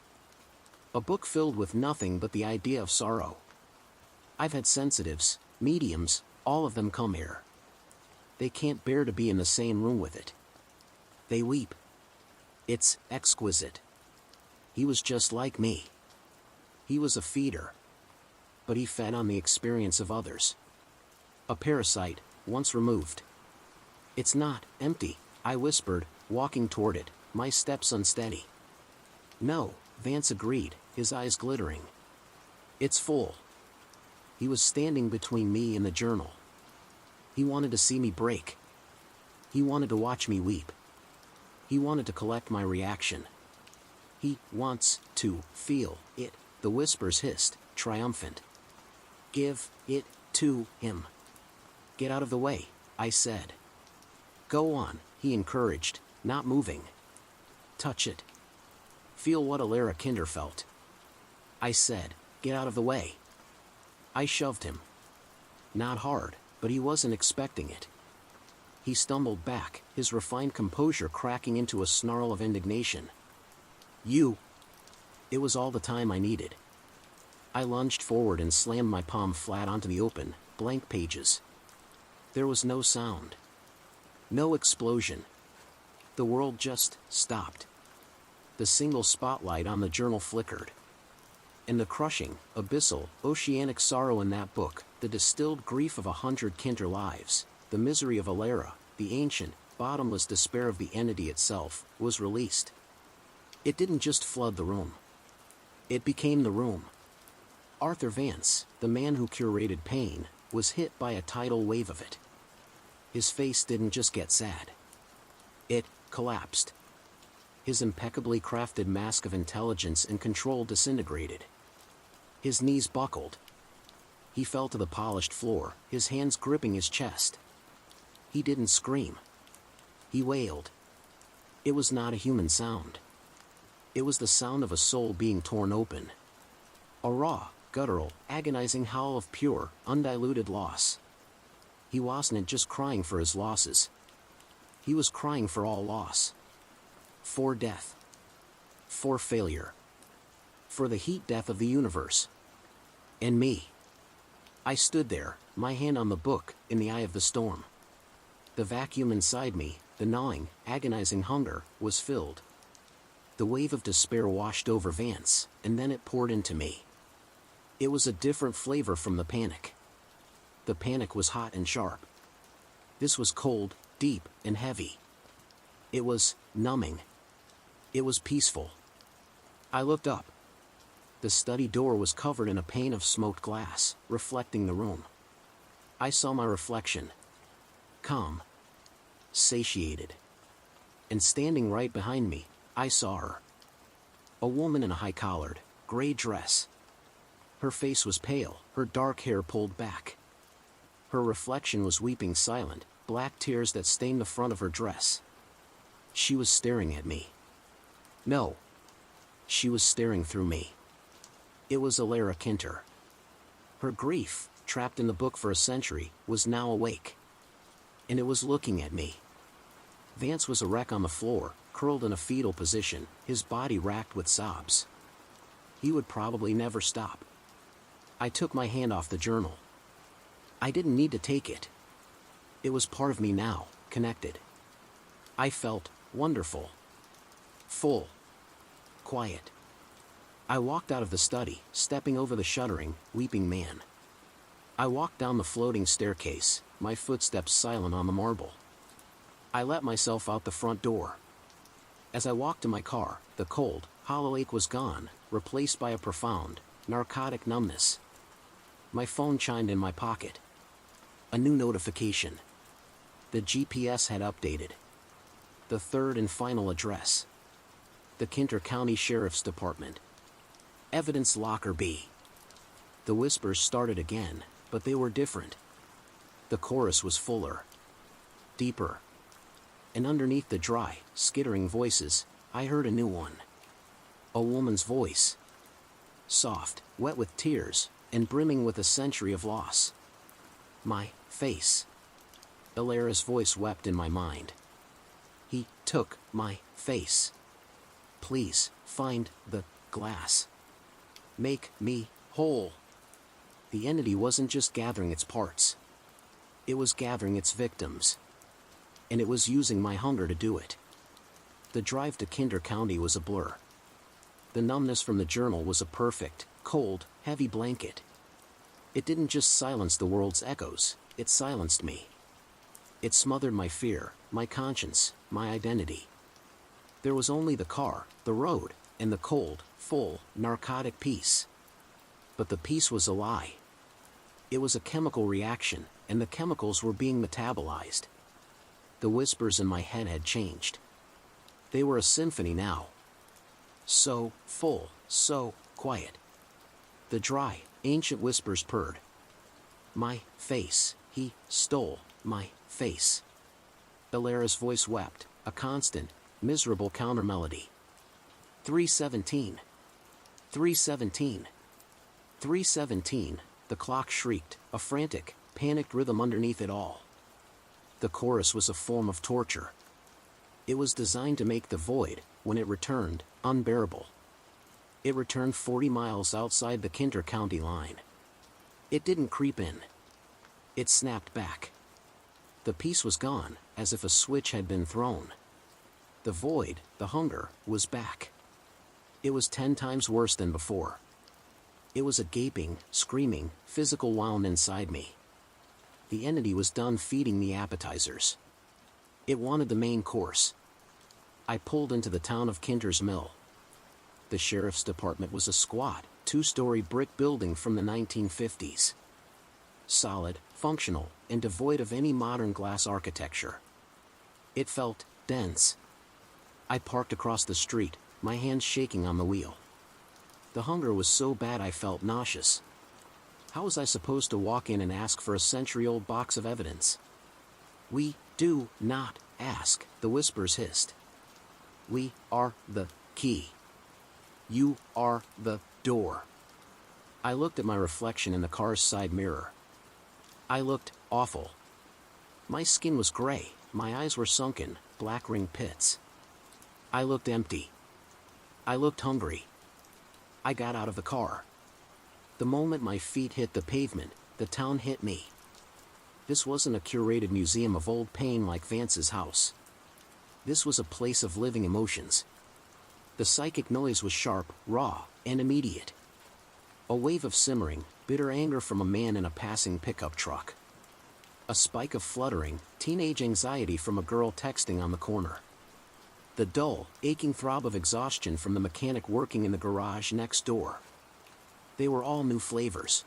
A book filled with nothing but the idea of sorrow. I've had sensitives, mediums, all of them come here. They can't bear to be in the same room with it. They weep. It's exquisite. He was just like me. He was a feeder. But he fed on the experience of others. A parasite, once removed. It's not empty, I whispered, walking toward it, my steps unsteady. No, Vance agreed, his eyes glittering. It's full. He was standing between me and the journal. He wanted to see me break. He wanted to watch me weep. He wanted to collect my reaction. He wants to feel it, the whispers hissed, triumphant. Give it to him. Get out of the way, I said. Go on, he encouraged, not moving. Touch it. Feel what Elara Kinter felt. I said, get out of the way. I shoved him. Not hard, but he wasn't expecting it. He stumbled back, his refined composure cracking into a snarl of indignation. You! It was all the time I needed. I lunged forward and slammed my palm flat onto the open, blank pages. There was no sound. No explosion. The world just stopped. The single spotlight on the journal flickered. And the crushing, abyssal, oceanic sorrow in that book, the distilled grief of 100 Kinter lives, the misery of Elara, the ancient, bottomless despair of the entity itself, was released. It didn't just flood the room. It became the room. Arthur Vance, the man who curated pain, was hit by a tidal wave of it. His face didn't just get sad. It collapsed. His impeccably crafted mask of intelligence and control disintegrated. His knees buckled. He fell to the polished floor, his hands gripping his chest. He didn't scream. He wailed. It was not a human sound. It was the sound of a soul being torn open. A raw, guttural, agonizing howl of pure, undiluted loss. He wasn't just crying for his losses. He was crying for all loss. For death. For failure. For the heat death of the universe. And me. I stood there, my hand on the book, in the eye of the storm. The vacuum inside me, the gnawing, agonizing hunger, was filled. The wave of despair washed over Vance, and then it poured into me. It was a different flavor from the panic. The panic was hot and sharp. This was cold, deep, and heavy. It was numbing. It was peaceful. I looked up. The study door was covered in a pane of smoked glass, reflecting the room. I saw my reflection. Calm. Satiated. And standing right behind me, I saw her. A woman in a high-collared, gray dress. Her face was pale, her dark hair pulled back. Her reflection was weeping silent, black tears that stained the front of her dress. She was staring at me. No. She was staring through me. It was Elara Kinter. Her grief, trapped in the book for a century, was now awake. And it was looking at me. Vance was a wreck on the floor, curled in a fetal position, his body racked with sobs. He would probably never stop. I took my hand off the journal. I didn't need to take it. It was part of me now, connected. I felt wonderful. Full. Quiet. I walked out of the study, stepping over the shuddering, weeping man. I walked down the floating staircase, my footsteps silent on the marble. I let myself out the front door. As I walked to my car, the cold, hollow ache was gone, replaced by a profound, narcotic numbness. My phone chimed in my pocket. A new notification. The GPS had updated. The third and final address. The Kinter County Sheriff's Department. Evidence Locker B. The whispers started again, but they were different. The chorus was fuller. Deeper. And underneath the dry, skittering voices, I heard a new one. A woman's voice. Soft, wet with tears, and brimming with a century of loss. My face. Elara's voice wept in my mind. He took my face. Please, find the glass. Make me whole. The entity wasn't just gathering its parts. It was gathering its victims. And it was using my hunger to do it. The drive to Kinter County was a blur. The numbness from the journal was a perfect, cold, heavy blanket. It didn't just silence the world's echoes, it silenced me. It smothered my fear, my conscience, my identity. There was only the car, the road, and the cold, full, narcotic peace. But the peace was a lie. It was a chemical reaction, and the chemicals were being metabolized. The whispers in my head had changed. They were a symphony now. So full, so quiet. The dry, ancient whispers purred. My face, he stole my face. Elara's voice wept, a constant, miserable counter-melody. 3:17. 3:17. 3:17, the clock shrieked, a frantic, panicked rhythm underneath it all. The chorus was a form of torture. It was designed to make the void, when it returned, unbearable. It returned 40 miles outside the Kinter County line. It didn't creep in. It snapped back. The peace was gone, as if a switch had been thrown. The void, the hunger, was back. It was 10 times worse than before. It was a gaping, screaming, physical wound inside me. The entity was done feeding me appetizers. It wanted the main course. I pulled into the town of Kinter's Mill. The sheriff's department was a squat, 2-story brick building from the 1950s. Solid, functional, and devoid of any modern glass architecture. It felt dense. I parked across the street, my hands shaking on the wheel. The hunger was so bad I felt nauseous. How was I supposed to walk in and ask for a century-old box of evidence? We do not ask, the whispers hissed. We are the key. You are the door. I looked at my reflection in the car's side mirror. I looked awful. My skin was gray, my eyes were sunken, black ring pits. I looked empty. I looked hungry. I got out of the car. The moment my feet hit the pavement, the town hit me. This wasn't a curated museum of old pain like Vance's house. This was a place of living emotions. The psychic noise was sharp, raw, and immediate. A wave of simmering, bitter anger from a man in a passing pickup truck. A spike of fluttering, teenage anxiety from a girl texting on the corner. The dull, aching throb of exhaustion from the mechanic working in the garage next door. They were all new flavors.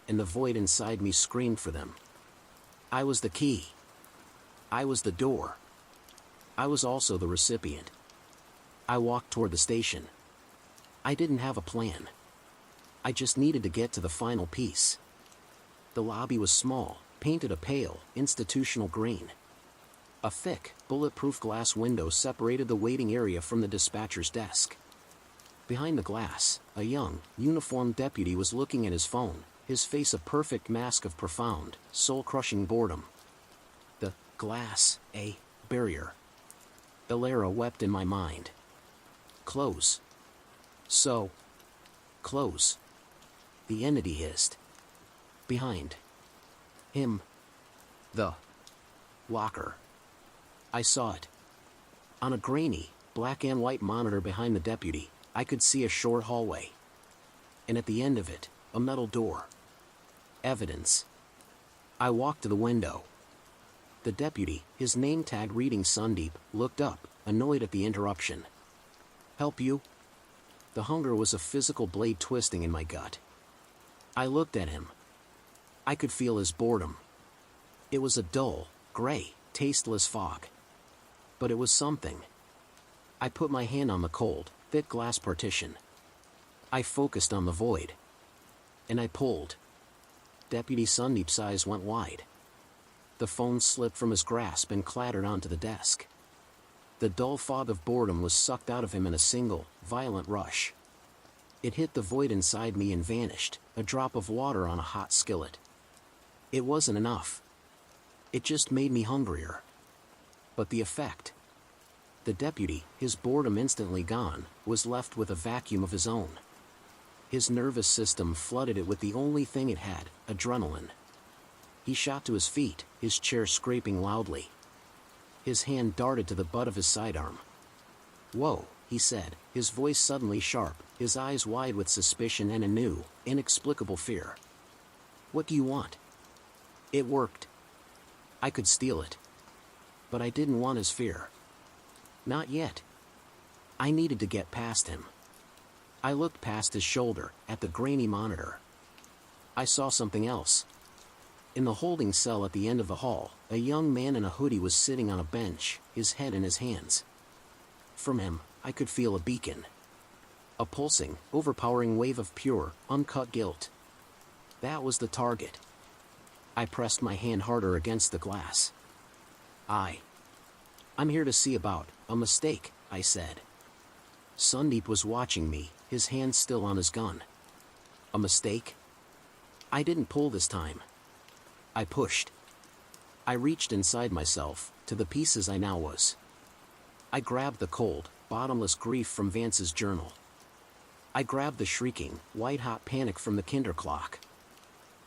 And the void inside me screamed for them. I was the key. I was the door. I was also the recipient. I walked toward the station. I didn't have a plan. I just needed to get to the final piece. The lobby was small, painted a pale, institutional green. A thick, bulletproof glass window separated the waiting area from the dispatcher's desk. Behind the glass, a young, uniformed deputy was looking at his phone, his face a perfect mask of profound, soul-crushing boredom. The glass, a barrier. Elara wept in my mind. Close. So. Close. The entity hissed. Behind. Him. The locker. I saw it. On a grainy, black and white monitor behind the deputy, I could see a short hallway. And at the end of it, a metal door. Evidence. I walked to the window. The deputy, his name tag reading Sundeep, looked up, annoyed at the interruption. Help you? The hunger was a physical blade twisting in my gut. I looked at him. I could feel his boredom. It was a dull, gray, tasteless fog. But it was something. I put my hand on the cold, thick glass partition. I focused on the void. And I pulled. Deputy Sundeep's eyes went wide. The phone slipped from his grasp and clattered onto the desk. The dull fog of boredom was sucked out of him in a single, violent rush. It hit the void inside me and vanished, a drop of water on a hot skillet. It wasn't enough. It just made me hungrier. But the effect. The deputy, his boredom instantly gone, was left with a vacuum of his own. His nervous system flooded it with the only thing it had, adrenaline. He shot to his feet, his chair scraping loudly. His hand darted to the butt of his sidearm. Whoa, he said, his voice suddenly sharp, his eyes wide with suspicion and a new, inexplicable fear. What do you want? It worked. I could steal it. But I didn't want his fear. Not yet. I needed to get past him. I looked past his shoulder, at the grainy monitor. I saw something else. In the holding cell at the end of the hall, a young man in a hoodie was sitting on a bench, his head in his hands. From him, I could feel a beacon. A pulsing, overpowering wave of pure, uncut guilt. That was the target. I pressed my hand harder against the glass. I'm here to see about a mistake, I said. Sundeep was watching me, his hand still on his gun. A mistake? I didn't pull this time. I pushed. I reached inside myself, to the pieces I now was. I grabbed the cold, bottomless grief from Vance's journal. I grabbed the shrieking, white-hot panic from the Kinter clock.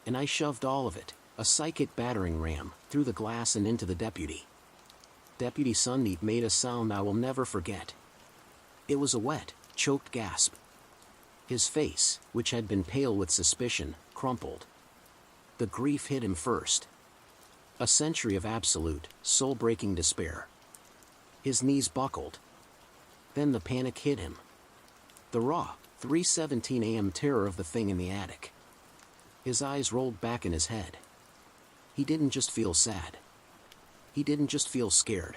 And I shoved all of it, a psychic battering ram, through the glass and into the deputy. Deputy Sundeep made a sound I will never forget. It was a wet, choked gasp. His face, which had been pale with suspicion, crumpled. The grief hit him first. A century of absolute, soul-breaking despair. His knees buckled. Then the panic hit him. The raw, 3:17 a.m. terror of the thing in the attic. His eyes rolled back in his head. He didn't just feel sad. He didn't just feel scared.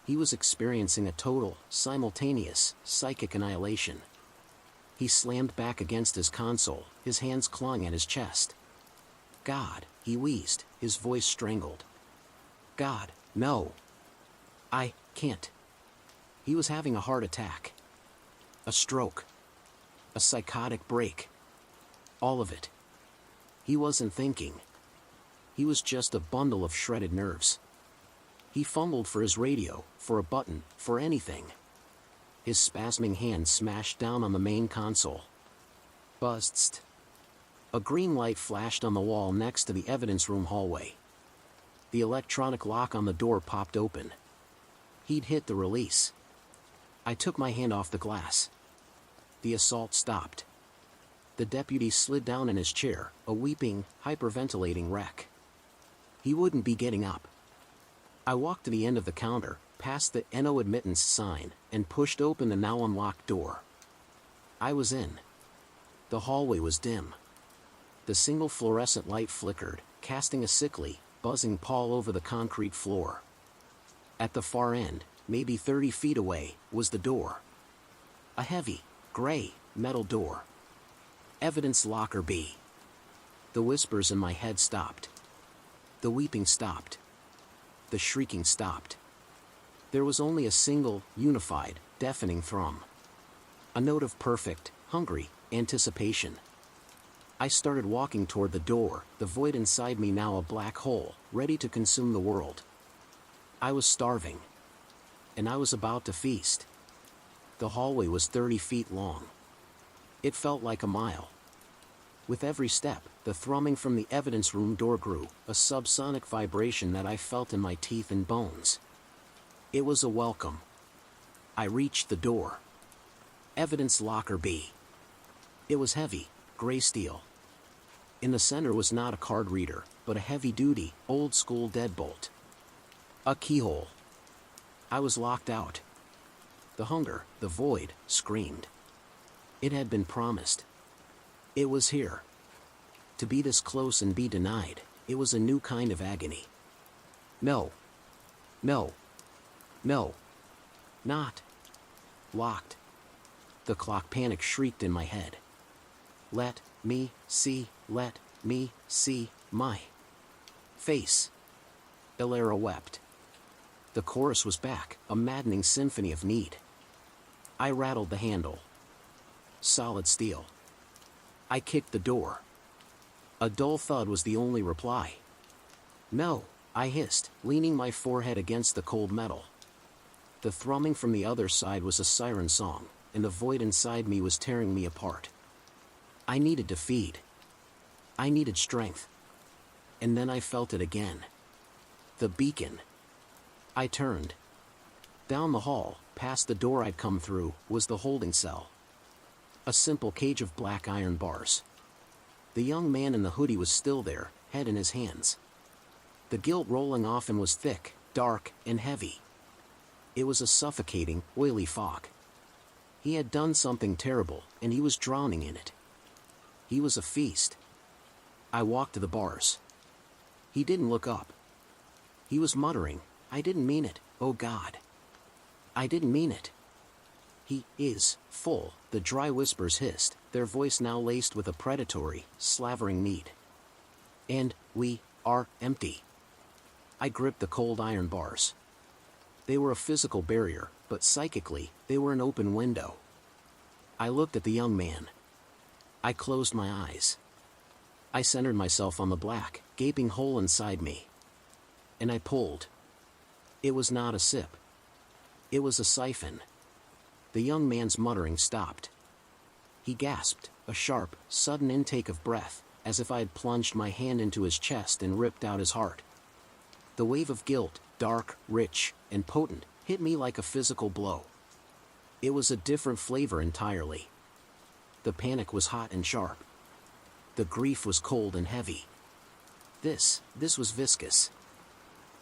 He was experiencing a total, simultaneous, psychic annihilation. He slammed back against his console, his hands clawing at his chest. God, he wheezed, his voice strangled. God, no. I can't. He was having a heart attack. A stroke. A psychotic break. All of it. He wasn't thinking. He was just a bundle of shredded nerves. He fumbled for his radio, for a button, for anything. His spasming hand smashed down on the main console. Buzzed. A green light flashed on the wall next to the evidence room hallway. The electronic lock on the door popped open. He'd hit the release. I took my hand off the glass. The assault stopped. The deputy slid down in his chair, a weeping, hyperventilating wreck. He wouldn't be getting up. I walked to the end of the counter, past the "No admittance" sign, and pushed open the now unlocked door. I was in. The hallway was dim. The single fluorescent light flickered, casting a sickly, buzzing pall over the concrete floor. At the far end, maybe 30 feet away, was the door. A heavy, gray, metal door. Evidence Locker B. The whispers in my head stopped. The weeping stopped. The shrieking stopped. There was only a single, unified, deafening thrum. A note of perfect, hungry anticipation. I started walking toward the door, the void inside me now a black hole, ready to consume the world. I was starving. And I was about to feast. The hallway was 30 feet long. It felt like a mile. With every step, the thrumming from the evidence room door grew, a subsonic vibration that I felt in my teeth and bones. It was a welcome. I reached the door. Evidence Locker B. It was heavy, gray steel. In the center was not a card reader, but a heavy-duty, old-school deadbolt. A keyhole. I was locked out. The hunger, the void, screamed. It had been promised. It was here. To be this close and be denied, it was a new kind of agony. No. No. No. Not. Locked. The clock panic shrieked in my head. Let me see my face. Elara wept. The chorus was back, a maddening symphony of need. I rattled the handle. Solid steel. I kicked the door. A dull thud was the only reply. No, I hissed, leaning my forehead against the cold metal. The thrumming from the other side was a siren song, and the void inside me was tearing me apart. I needed to feed. I needed strength. And then I felt it again. The beacon. I turned. Down the hall, past the door I'd come through, was the holding cell. A simple cage of black iron bars. The young man in the hoodie was still there, head in his hands. The guilt rolling off him was thick, dark, and heavy. It was a suffocating, oily fog. He had done something terrible, and he was drowning in it. He was a feast. I walked to the bars. He didn't look up. He was muttering, "I didn't mean it, oh God. I didn't mean it." "He is full," the dry whispers hissed, their voice now laced with a predatory, slavering need. "And we are empty." I gripped the cold iron bars. They were a physical barrier, but psychically, they were an open window. I looked at the young man. I closed my eyes. I centered myself on the black, gaping hole inside me. And I pulled. It was not a sip. It was a siphon. The young man's muttering stopped. He gasped, a sharp, sudden intake of breath, as if I had plunged my hand into his chest and ripped out his heart. The wave of guilt, dark, rich, and potent, hit me like a physical blow. It was a different flavor entirely. The panic was hot and sharp. The grief was cold and heavy. This was viscous.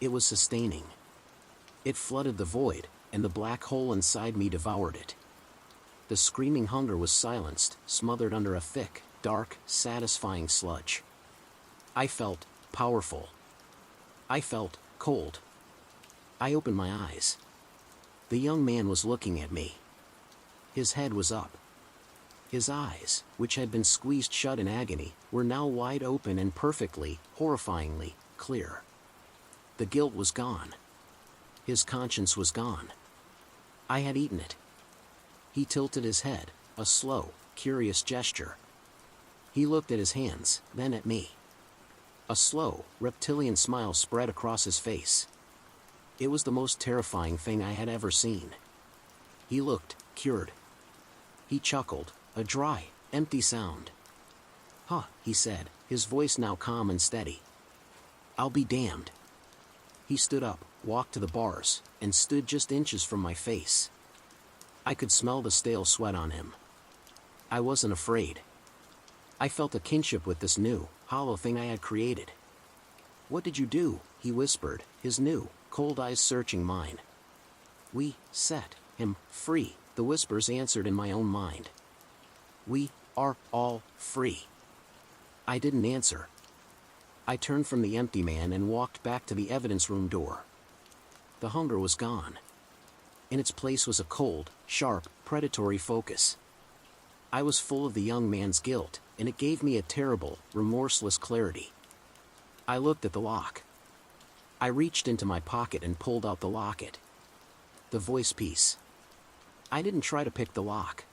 It was sustaining. It flooded the void, and the black hole inside me devoured it. The screaming hunger was silenced, smothered under a thick, dark, satisfying sludge. I felt powerful. I felt cold. I opened my eyes. The young man was looking at me. His head was up. His eyes, which had been squeezed shut in agony, were now wide open and perfectly, horrifyingly, clear. The guilt was gone. His conscience was gone. I had eaten it. He tilted his head, a slow, curious gesture. He looked at his hands, then at me. A slow, reptilian smile spread across his face. It was the most terrifying thing I had ever seen. He looked cured. He chuckled, a dry, empty sound. "Huh," he said, his voice now calm and steady. "I'll be damned." He stood up, walked to the bars, and stood just inches from my face. I could smell the stale sweat on him. I wasn't afraid. I felt a kinship with this new, hollow thing I had created. "What did you do?" he whispered, his new, cold eyes searching mine. "We set him free," the whispers answered in my own mind. "We are all free." I didn't answer. I turned from the empty man and walked back to the evidence room door. The hunger was gone. In its place was a cold, sharp, predatory focus. I was full of the young man's guilt, and it gave me a terrible, remorseless clarity. I looked at the lock. I reached into my pocket and pulled out the locket. The voice piece. I didn't try to pick the lock.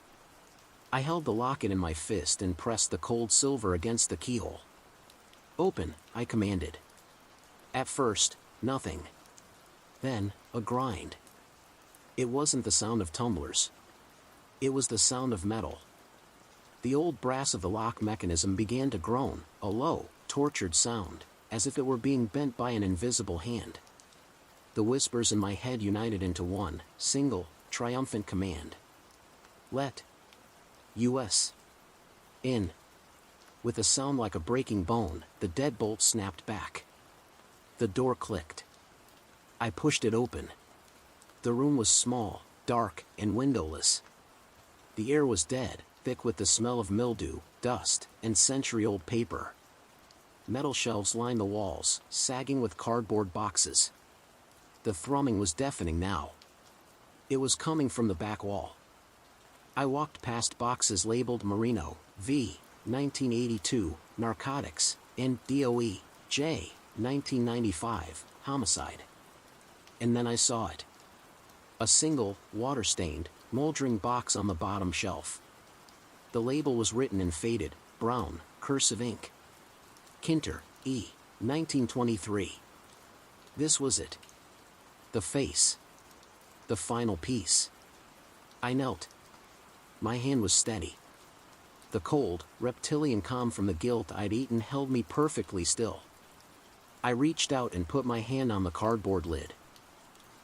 I held the locket in my fist and pressed the cold silver against the keyhole. "Open," I commanded. At first, nothing. Then, a grind. It wasn't the sound of tumblers. It was the sound of metal. The old brass of the lock mechanism began to groan, a low, tortured sound, as if it were being bent by an invisible hand. The whispers in my head united into one, single, triumphant command. "Let us in." With a sound like a breaking bone, the deadbolt snapped back. The door clicked. I pushed it open. The room was small, dark, and windowless. The air was dead, thick with the smell of mildew, dust, and century-old paper. Metal shelves lined the walls, sagging with cardboard boxes. The thrumming was deafening now. It was coming from the back wall. I walked past boxes labeled Merino, V, 1982, Narcotics, and DOE, J, 1995, Homicide. And then I saw it. A single, water-stained, moldering box on the bottom shelf. The label was written in faded, brown, cursive ink. Kinter, E, 1923. This was it. The face. The final piece. I knelt. My hand was steady. The cold, reptilian calm from the guilt I'd eaten held me perfectly still. I reached out and put my hand on the cardboard lid.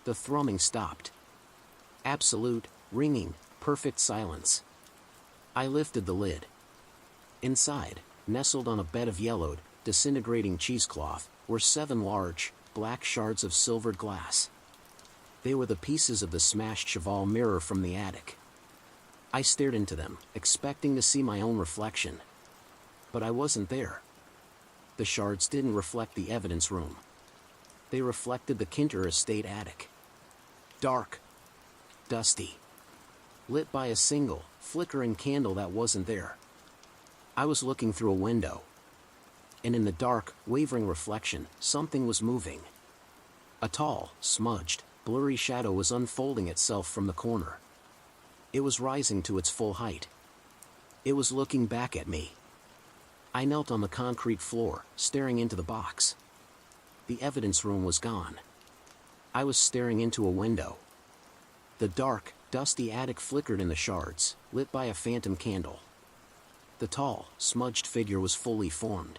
The thrumming stopped. Absolute, ringing, perfect silence. I lifted the lid. Inside, nestled on a bed of yellowed, disintegrating cheesecloth, were 7 large, black shards of silvered glass. They were the pieces of the smashed Cheval mirror from the attic. I stared into them, expecting to see my own reflection. But I wasn't there. The shards didn't reflect the evidence room. They reflected the Kinter estate attic. Dark. Dusty. Lit by a single, flickering candle that wasn't there. I was looking through a window. And in the dark, wavering reflection, something was moving. A tall, smudged, blurry shadow was unfolding itself from the corner. It was rising to its full height. It was looking back at me. I knelt on the concrete floor, staring into the box. The evidence room was gone. I was staring into a window. The dark, dusty attic flickered in the shards, lit by a phantom candle. The tall, smudged figure was fully formed.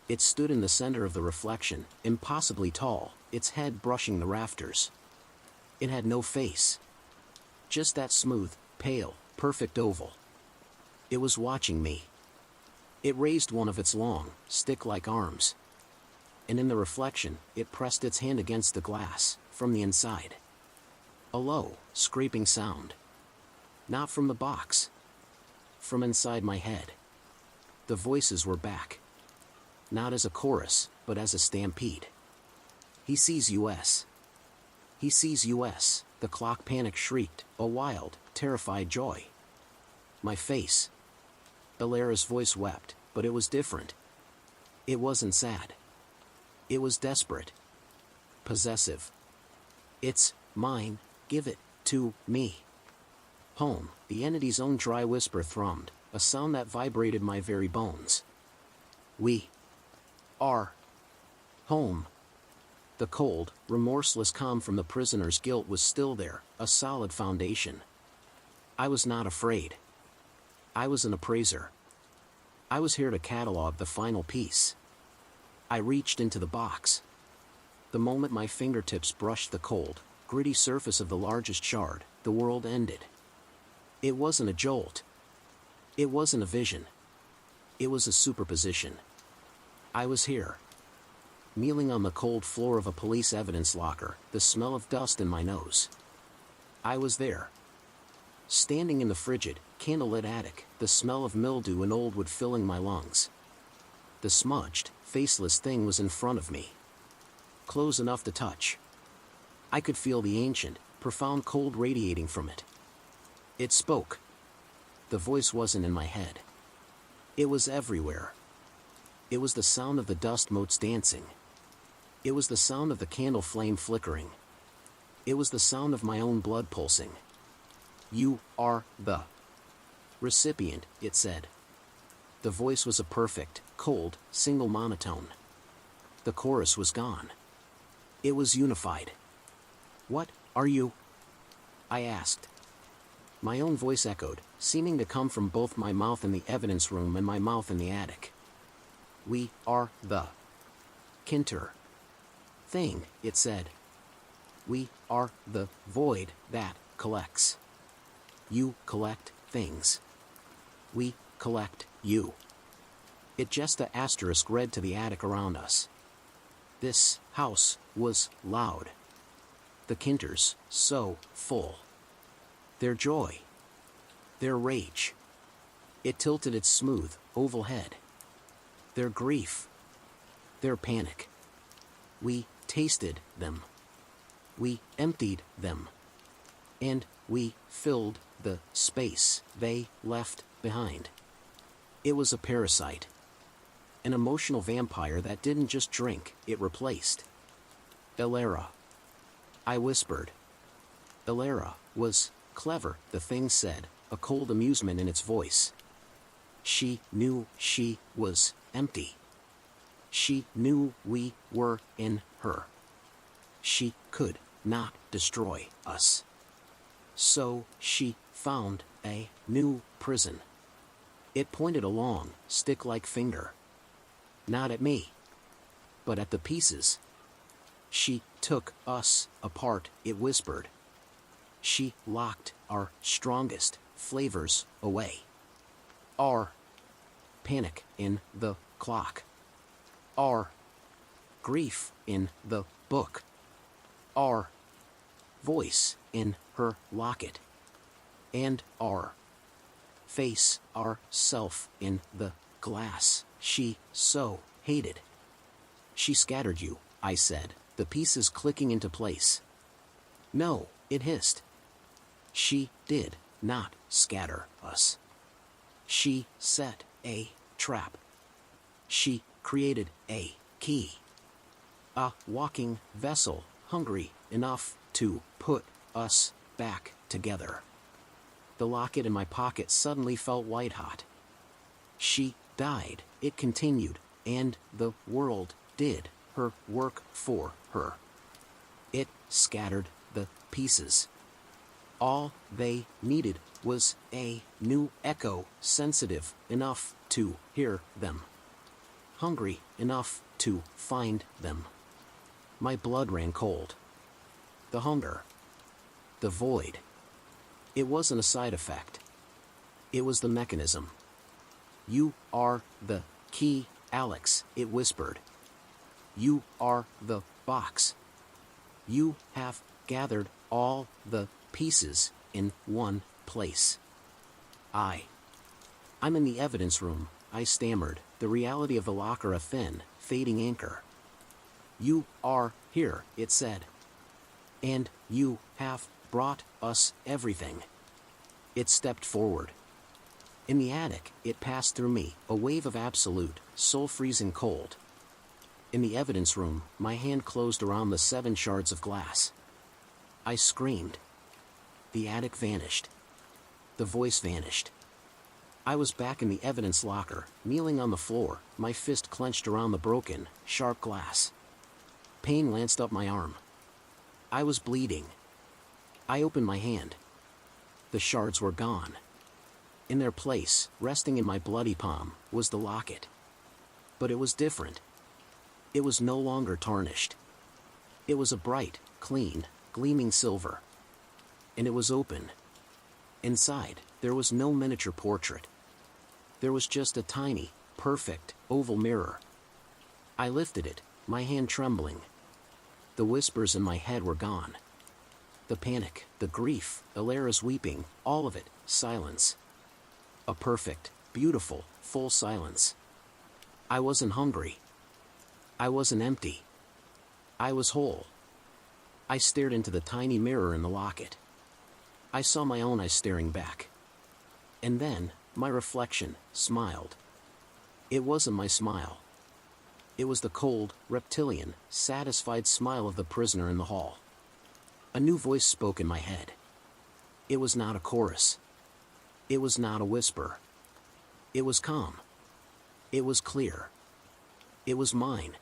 It stood in the center of the reflection, impossibly tall, its head brushing the rafters. It had no face. Just that smooth, pale, perfect oval. It was watching me. It raised one of its long, stick-like arms. And in the reflection, it pressed its hand against the glass, from the inside. A low, scraping sound. Not from the box. From inside my head. The voices were back. Not as a chorus, but as a stampede. "He sees US. He sees US," the clock panic shrieked, a wild, terrified joy. My face. Elara's voice wept, but it was different. It wasn't sad. It was desperate. possessive. It's mine, give it to me. Home, the entity's own dry whisper thrummed, a sound that vibrated my very bones. We are home. The cold, remorseless calm from the prisoner's guilt was still there, a solid foundation. I was not afraid. I was an appraiser. I was here to catalog the final piece. I reached into the box. The moment my fingertips brushed the cold, gritty surface of the largest shard, the world ended. It wasn't a jolt. It wasn't a vision. It was a superposition. I was here. Kneeling on the cold floor of a police evidence locker, the smell of dust in my nose. I was there. Standing in the frigid, candlelit attic, the smell of mildew and old wood filling my lungs. The smudged, faceless thing was in front of me. Close enough to touch. I could feel the ancient, profound cold radiating from it. It spoke. The voice wasn't in my head. It was everywhere. It was the sound of the dust motes dancing. It was the sound of the candle flame flickering. It was the sound of my own blood pulsing. You are the recipient, it said. The voice was a perfect, cold, single monotone. The chorus was gone. It was unified. What are you? I asked. My own voice echoed, seeming to come from both my mouth in the evidence room and my mouth in the attic. We are the Kinter thing, it said. We are the void that collects. You collect things. We collect you. It just a asterisk read to the attic around us. This house was loud. The Kinters, so full. Their joy. Their rage. It tilted its smooth, oval head. Their grief. Their panic. We tasted them. We emptied them. And we filled the space they left behind. It was a parasite. An emotional vampire that didn't just drink, it replaced. Elara. I whispered. Elara was clever, the thing said, a cold amusement in its voice. She knew she was empty. She knew we were in her. She could not destroy us. So she found a new prison. It pointed a long, stick-like finger. Not at me, but at the pieces. She took us apart, it whispered. She locked our strongest flavors away. Our panic in the clock. Our grief in the book. Our voice in her locket. And our face, our self in the glass she so hated. She scattered you, I said, the pieces clicking into place. No, it hissed. She did not scatter us. She set a trap. She created a key. A walking vessel, hungry enough to put us back together. The locket in my pocket suddenly felt white-hot. She died, it continued, and the world did her work for her. It scattered the pieces. All they needed was a new echo, sensitive enough to hear them. Hungry enough to find them. My blood ran cold. The hunger. The void. It wasn't a side effect. It was the mechanism. You are the key, Alex, it whispered. You are the box. You have gathered all the pieces in one place. I'm in the evidence room, I stammered, the reality of the locker a thin, fading anchor. You are here, it said. And you have brought us everything. It stepped forward. In the attic, it passed through me, a wave of absolute, soul-freezing cold. In the evidence room, my hand closed around the 7 shards of glass. I screamed. The attic vanished. The voice vanished. I was back in the evidence locker, kneeling on the floor, my fist clenched around the broken, sharp glass. Pain lanced up my arm. I was bleeding. I opened my hand. The shards were gone. In their place, resting in my bloody palm, was the locket. But it was different. It was no longer tarnished. It was a bright, clean, gleaming silver. And it was open. Inside, there was no miniature portrait. There was just a tiny, perfect, oval mirror. I lifted it, my hand trembling. The whispers in my head were gone. The panic, the grief, Elara's weeping, all of it, silence. A perfect, beautiful, full silence. I wasn't hungry. I wasn't empty. I was whole. I stared into the tiny mirror in the locket. I saw my own eyes staring back. And then, my reflection smiled. It wasn't my smile. It was the cold, reptilian, satisfied smile of the prisoner in the hall. A new voice spoke in my head. It was not a chorus. It was not a whisper. It was calm. It was clear. It was mine.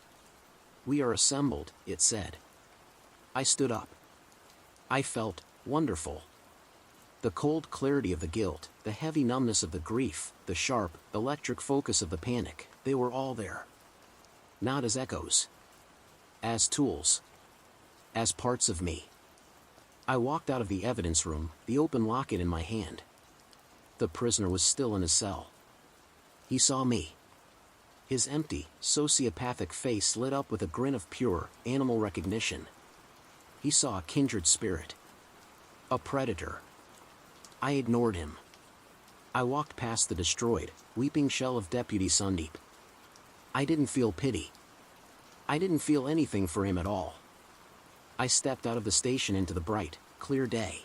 We are assembled, it said. I stood up. I felt wonderful. The cold clarity of the guilt, the heavy numbness of the grief, the sharp, electric focus of the panic, they were all there. Not as echoes. As tools. As parts of me. I walked out of the evidence room, the open locket in my hand. The prisoner was still in his cell. He saw me. His empty, sociopathic face lit up with a grin of pure, animal recognition. He saw a kindred spirit. A predator. I ignored him. I walked past the destroyed, weeping shell of Deputy Sundeep. I didn't feel pity. I didn't feel anything for him at all. I stepped out of the station into the bright, clear day.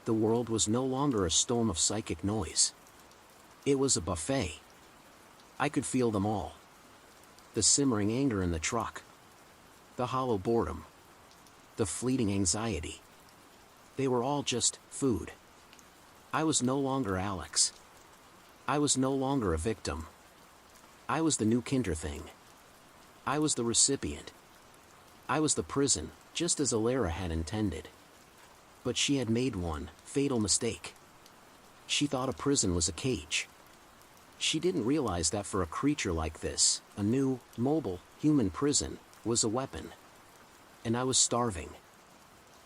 The world was no longer a storm of psychic noise. It was a buffet. I could feel them all. The simmering anger in the truck. The hollow boredom. The fleeting anxiety. They were all just food. I was no longer Alex. I was no longer a victim. I was the new Kinter thing. I was the recipient. I was the prison, just as Elara had intended. But she had made one fatal mistake. She thought a prison was a cage. She didn't realize that for a creature like this, a new, mobile, human prison was a weapon. And I was starving.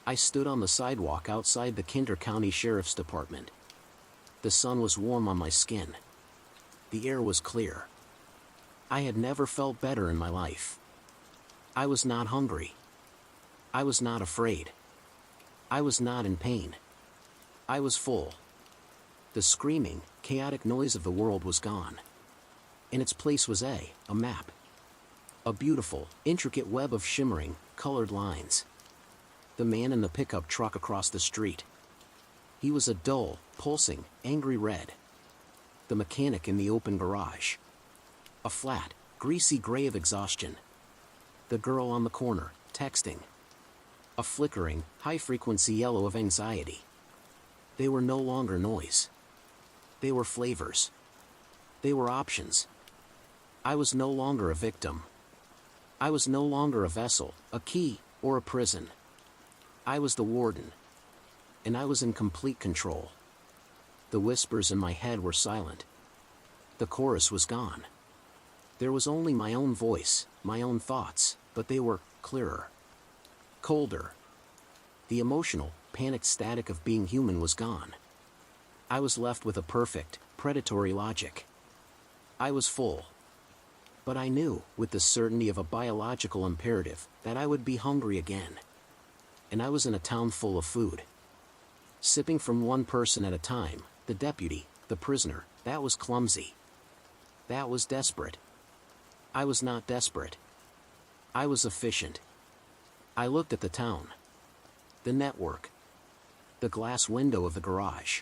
I stood on the sidewalk outside the Kinter County Sheriff's Department. The sun was warm on my skin. The air was clear. I had never felt better in my life. I was not hungry. I was not afraid. I was not in pain. I was full. The screaming, chaotic noise of the world was gone. In its place was a map. A beautiful, intricate web of shimmering, colored lines. The man in the pickup truck across the street. He was a dull, pulsing, angry red. The mechanic in the open garage. A flat, greasy gray of exhaustion. The girl on the corner, texting. A flickering, high-frequency yellow of anxiety. They were no longer noise. They were flavors. They were options. I was no longer a victim. I was no longer a vessel, a key, or a prison. I was the warden. And I was in complete control. The whispers in my head were silent. The chorus was gone. There was only my own voice, my own thoughts, but they were clearer. Colder. The emotional, panicked static of being human was gone. I was left with a perfect, predatory logic. I was full. But I knew, with the certainty of a biological imperative, that I would be hungry again. And I was in a town full of food. Sipping from one person at a time, the deputy, the prisoner, that was clumsy. That was desperate. I was not desperate. I was efficient. I looked at the town. The network. The glass window of the garage.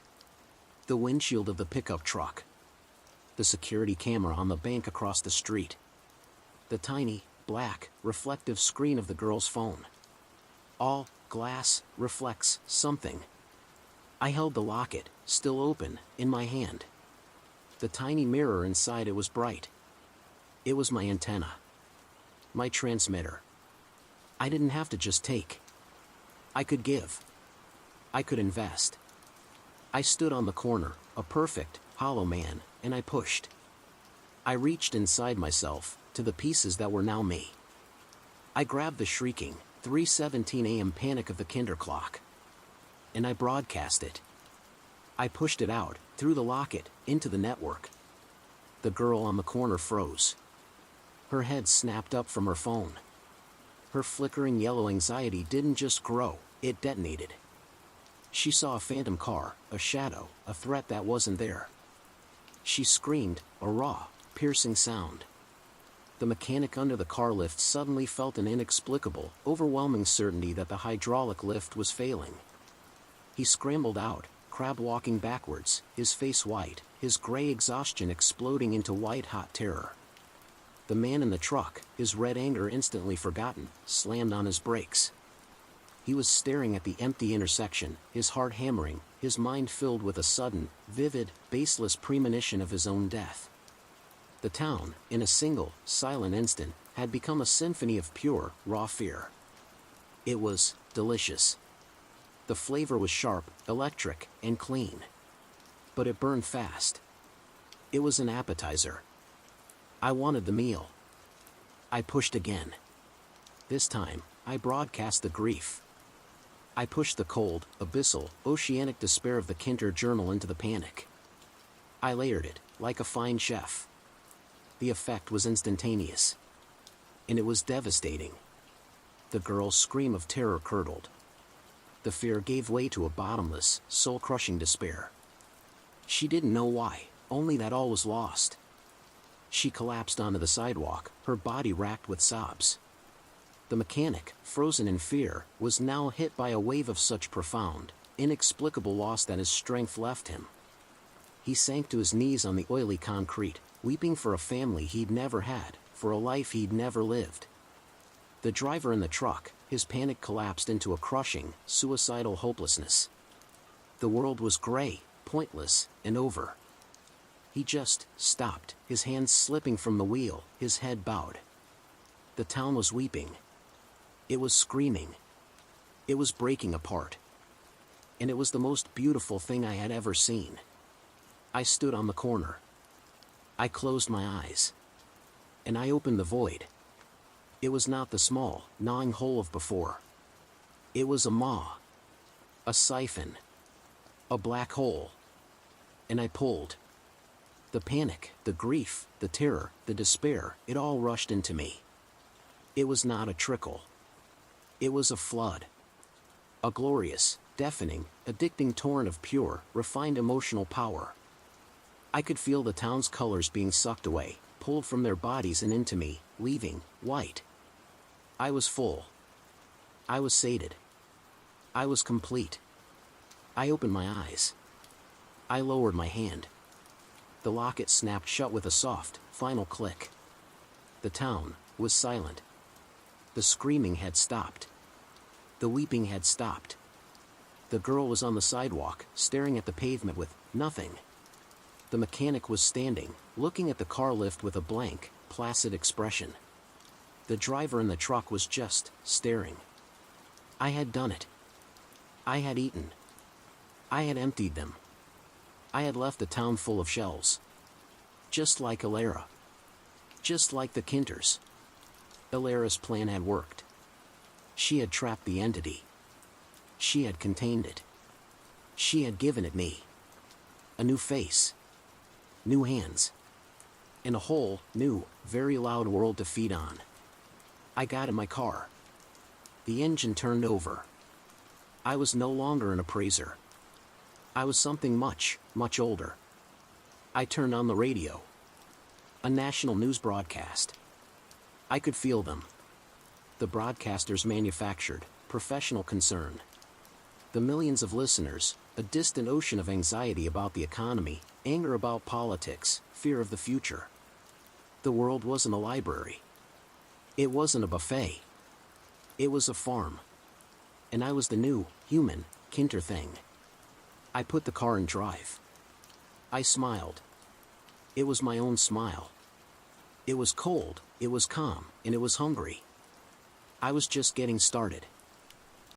The windshield of the pickup truck. The security camera on the bank across the street. The tiny, black, reflective screen of the girl's phone. All glass reflects something. I held the locket, still open, in my hand. The tiny mirror inside it was bright. It was my antenna. My transmitter. I didn't have to just take. I could give. I could invest. I stood on the corner, a perfect, hollow man, and I pushed. I reached inside myself, to the pieces that were now me. I grabbed the shrieking, 3:17 a.m. panic of the Kinter clock. And I broadcast it. I pushed it out, through the locket, into the network. The girl on the corner froze. Her head snapped up from her phone. Her flickering yellow anxiety didn't just grow, it detonated. She saw a phantom car, a shadow, a threat that wasn't there. She screamed, a raw, piercing sound. The mechanic under the car lift suddenly felt an inexplicable, overwhelming certainty that the hydraulic lift was failing. He scrambled out, crab-walking backwards, his face white, his gray exhaustion exploding into white-hot terror. The man in the truck, his red anger instantly forgotten, slammed on his brakes. He was staring at the empty intersection, his heart hammering, his mind filled with a sudden, vivid, baseless premonition of his own death. The town, in a single, silent instant, had become a symphony of pure, raw fear. It was delicious. The flavor was sharp, electric, and clean. But it burned fast. It was an appetizer. I wanted the meal. I pushed again. This time, I broadcast the grief. I pushed the cold, abyssal, oceanic despair of the Kinter journal into the panic. I layered it, like a fine chef. The effect was instantaneous. And it was devastating. The girl's scream of terror curdled. The fear gave way to a bottomless, soul-crushing despair. She didn't know why, only that all was lost. She collapsed onto the sidewalk, her body racked with sobs. The mechanic, frozen in fear, was now hit by a wave of such profound, inexplicable loss that his strength left him. He sank to his knees on the oily concrete, weeping for a family he'd never had, for a life he'd never lived. The driver in the truck, his panic collapsed into a crushing, suicidal hopelessness. The world was gray, pointless, and over. He just stopped, his hands slipping from the wheel, his head bowed. The town was weeping. It was screaming. It was breaking apart. And it was the most beautiful thing I had ever seen. I stood on the corner. I closed my eyes. And I opened the void. It was not the small, gnawing hole of before. It was a maw. A siphon. A black hole. And I pulled. The panic, the grief, the terror, the despair, it all rushed into me. It was not a trickle. It was a flood. A glorious, deafening, addicting torrent of pure, refined emotional power. I could feel the town's colors being sucked away, pulled from their bodies and into me, leaving, white. I was full. I was sated. I was complete. I opened my eyes. I lowered my hand. The locket snapped shut with a soft, final click. The town was silent. The screaming had stopped. The weeping had stopped. The girl was on the sidewalk, staring at the pavement with nothing. The mechanic was standing, looking at the car lift with a blank, placid expression. The driver in the truck was just staring. I had done it. I had eaten. I had emptied them. I had left the town full of shells. Just like Elara. Just like the Kinters. Elara's plan had worked. She had trapped the entity. She had contained it. She had given it me. A new face. New hands. And a whole, new, very loud world to feed on. I got in my car. The engine turned over. I was no longer an appraiser. I was something much, much older. I turned on the radio. A national news broadcast. I could feel them. The broadcasters manufactured, professional concern. The millions of listeners, a distant ocean of anxiety about the economy, anger about politics, fear of the future. The world wasn't a library. It wasn't a buffet. It was a farm. And I was the new, human, Kinter thing. I put the car in drive. I smiled. It was my own smile. It was cold, it was calm, and it was hungry. I was just getting started.